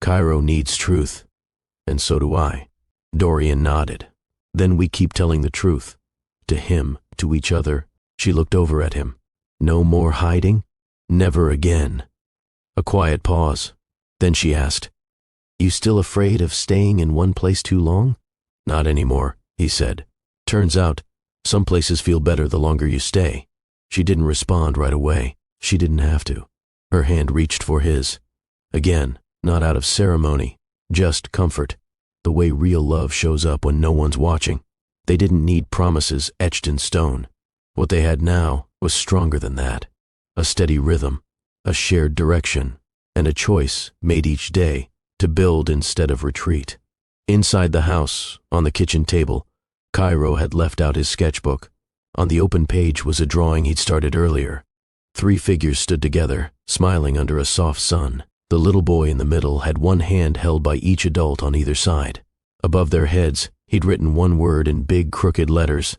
Speaker 1: Cairo needs truth. And so do I. Dorian nodded. Then we keep telling the truth. To him, to each other. She looked over at him. No more hiding? Never again. A quiet pause. Then she asked, You still afraid of staying in one place too long? Not anymore, he said. Turns out, some places feel better the longer you stay. She didn't respond right away. She didn't have to. Her hand reached for his. Again, not out of ceremony, just comfort, the way real love shows up when no one's watching. They didn't need promises etched in stone. What they had now was stronger than that. A steady rhythm, a shared direction, and a choice made each day to build instead of retreat. Inside the house, on the kitchen table, Cairo had left out his sketchbook. On the open page was a drawing he'd started earlier. 3 figures stood together, smiling under a soft sun. The little boy in the middle had one hand held by each adult on either side. Above their heads, he'd written one word in big crooked letters: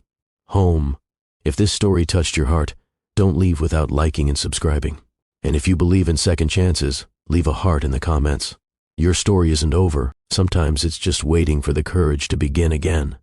Speaker 1: home. If this story touched your heart, don't leave without liking and subscribing. And if you believe in second chances, leave a heart in the comments. Your story isn't over. Sometimes it's just waiting for the courage to begin again.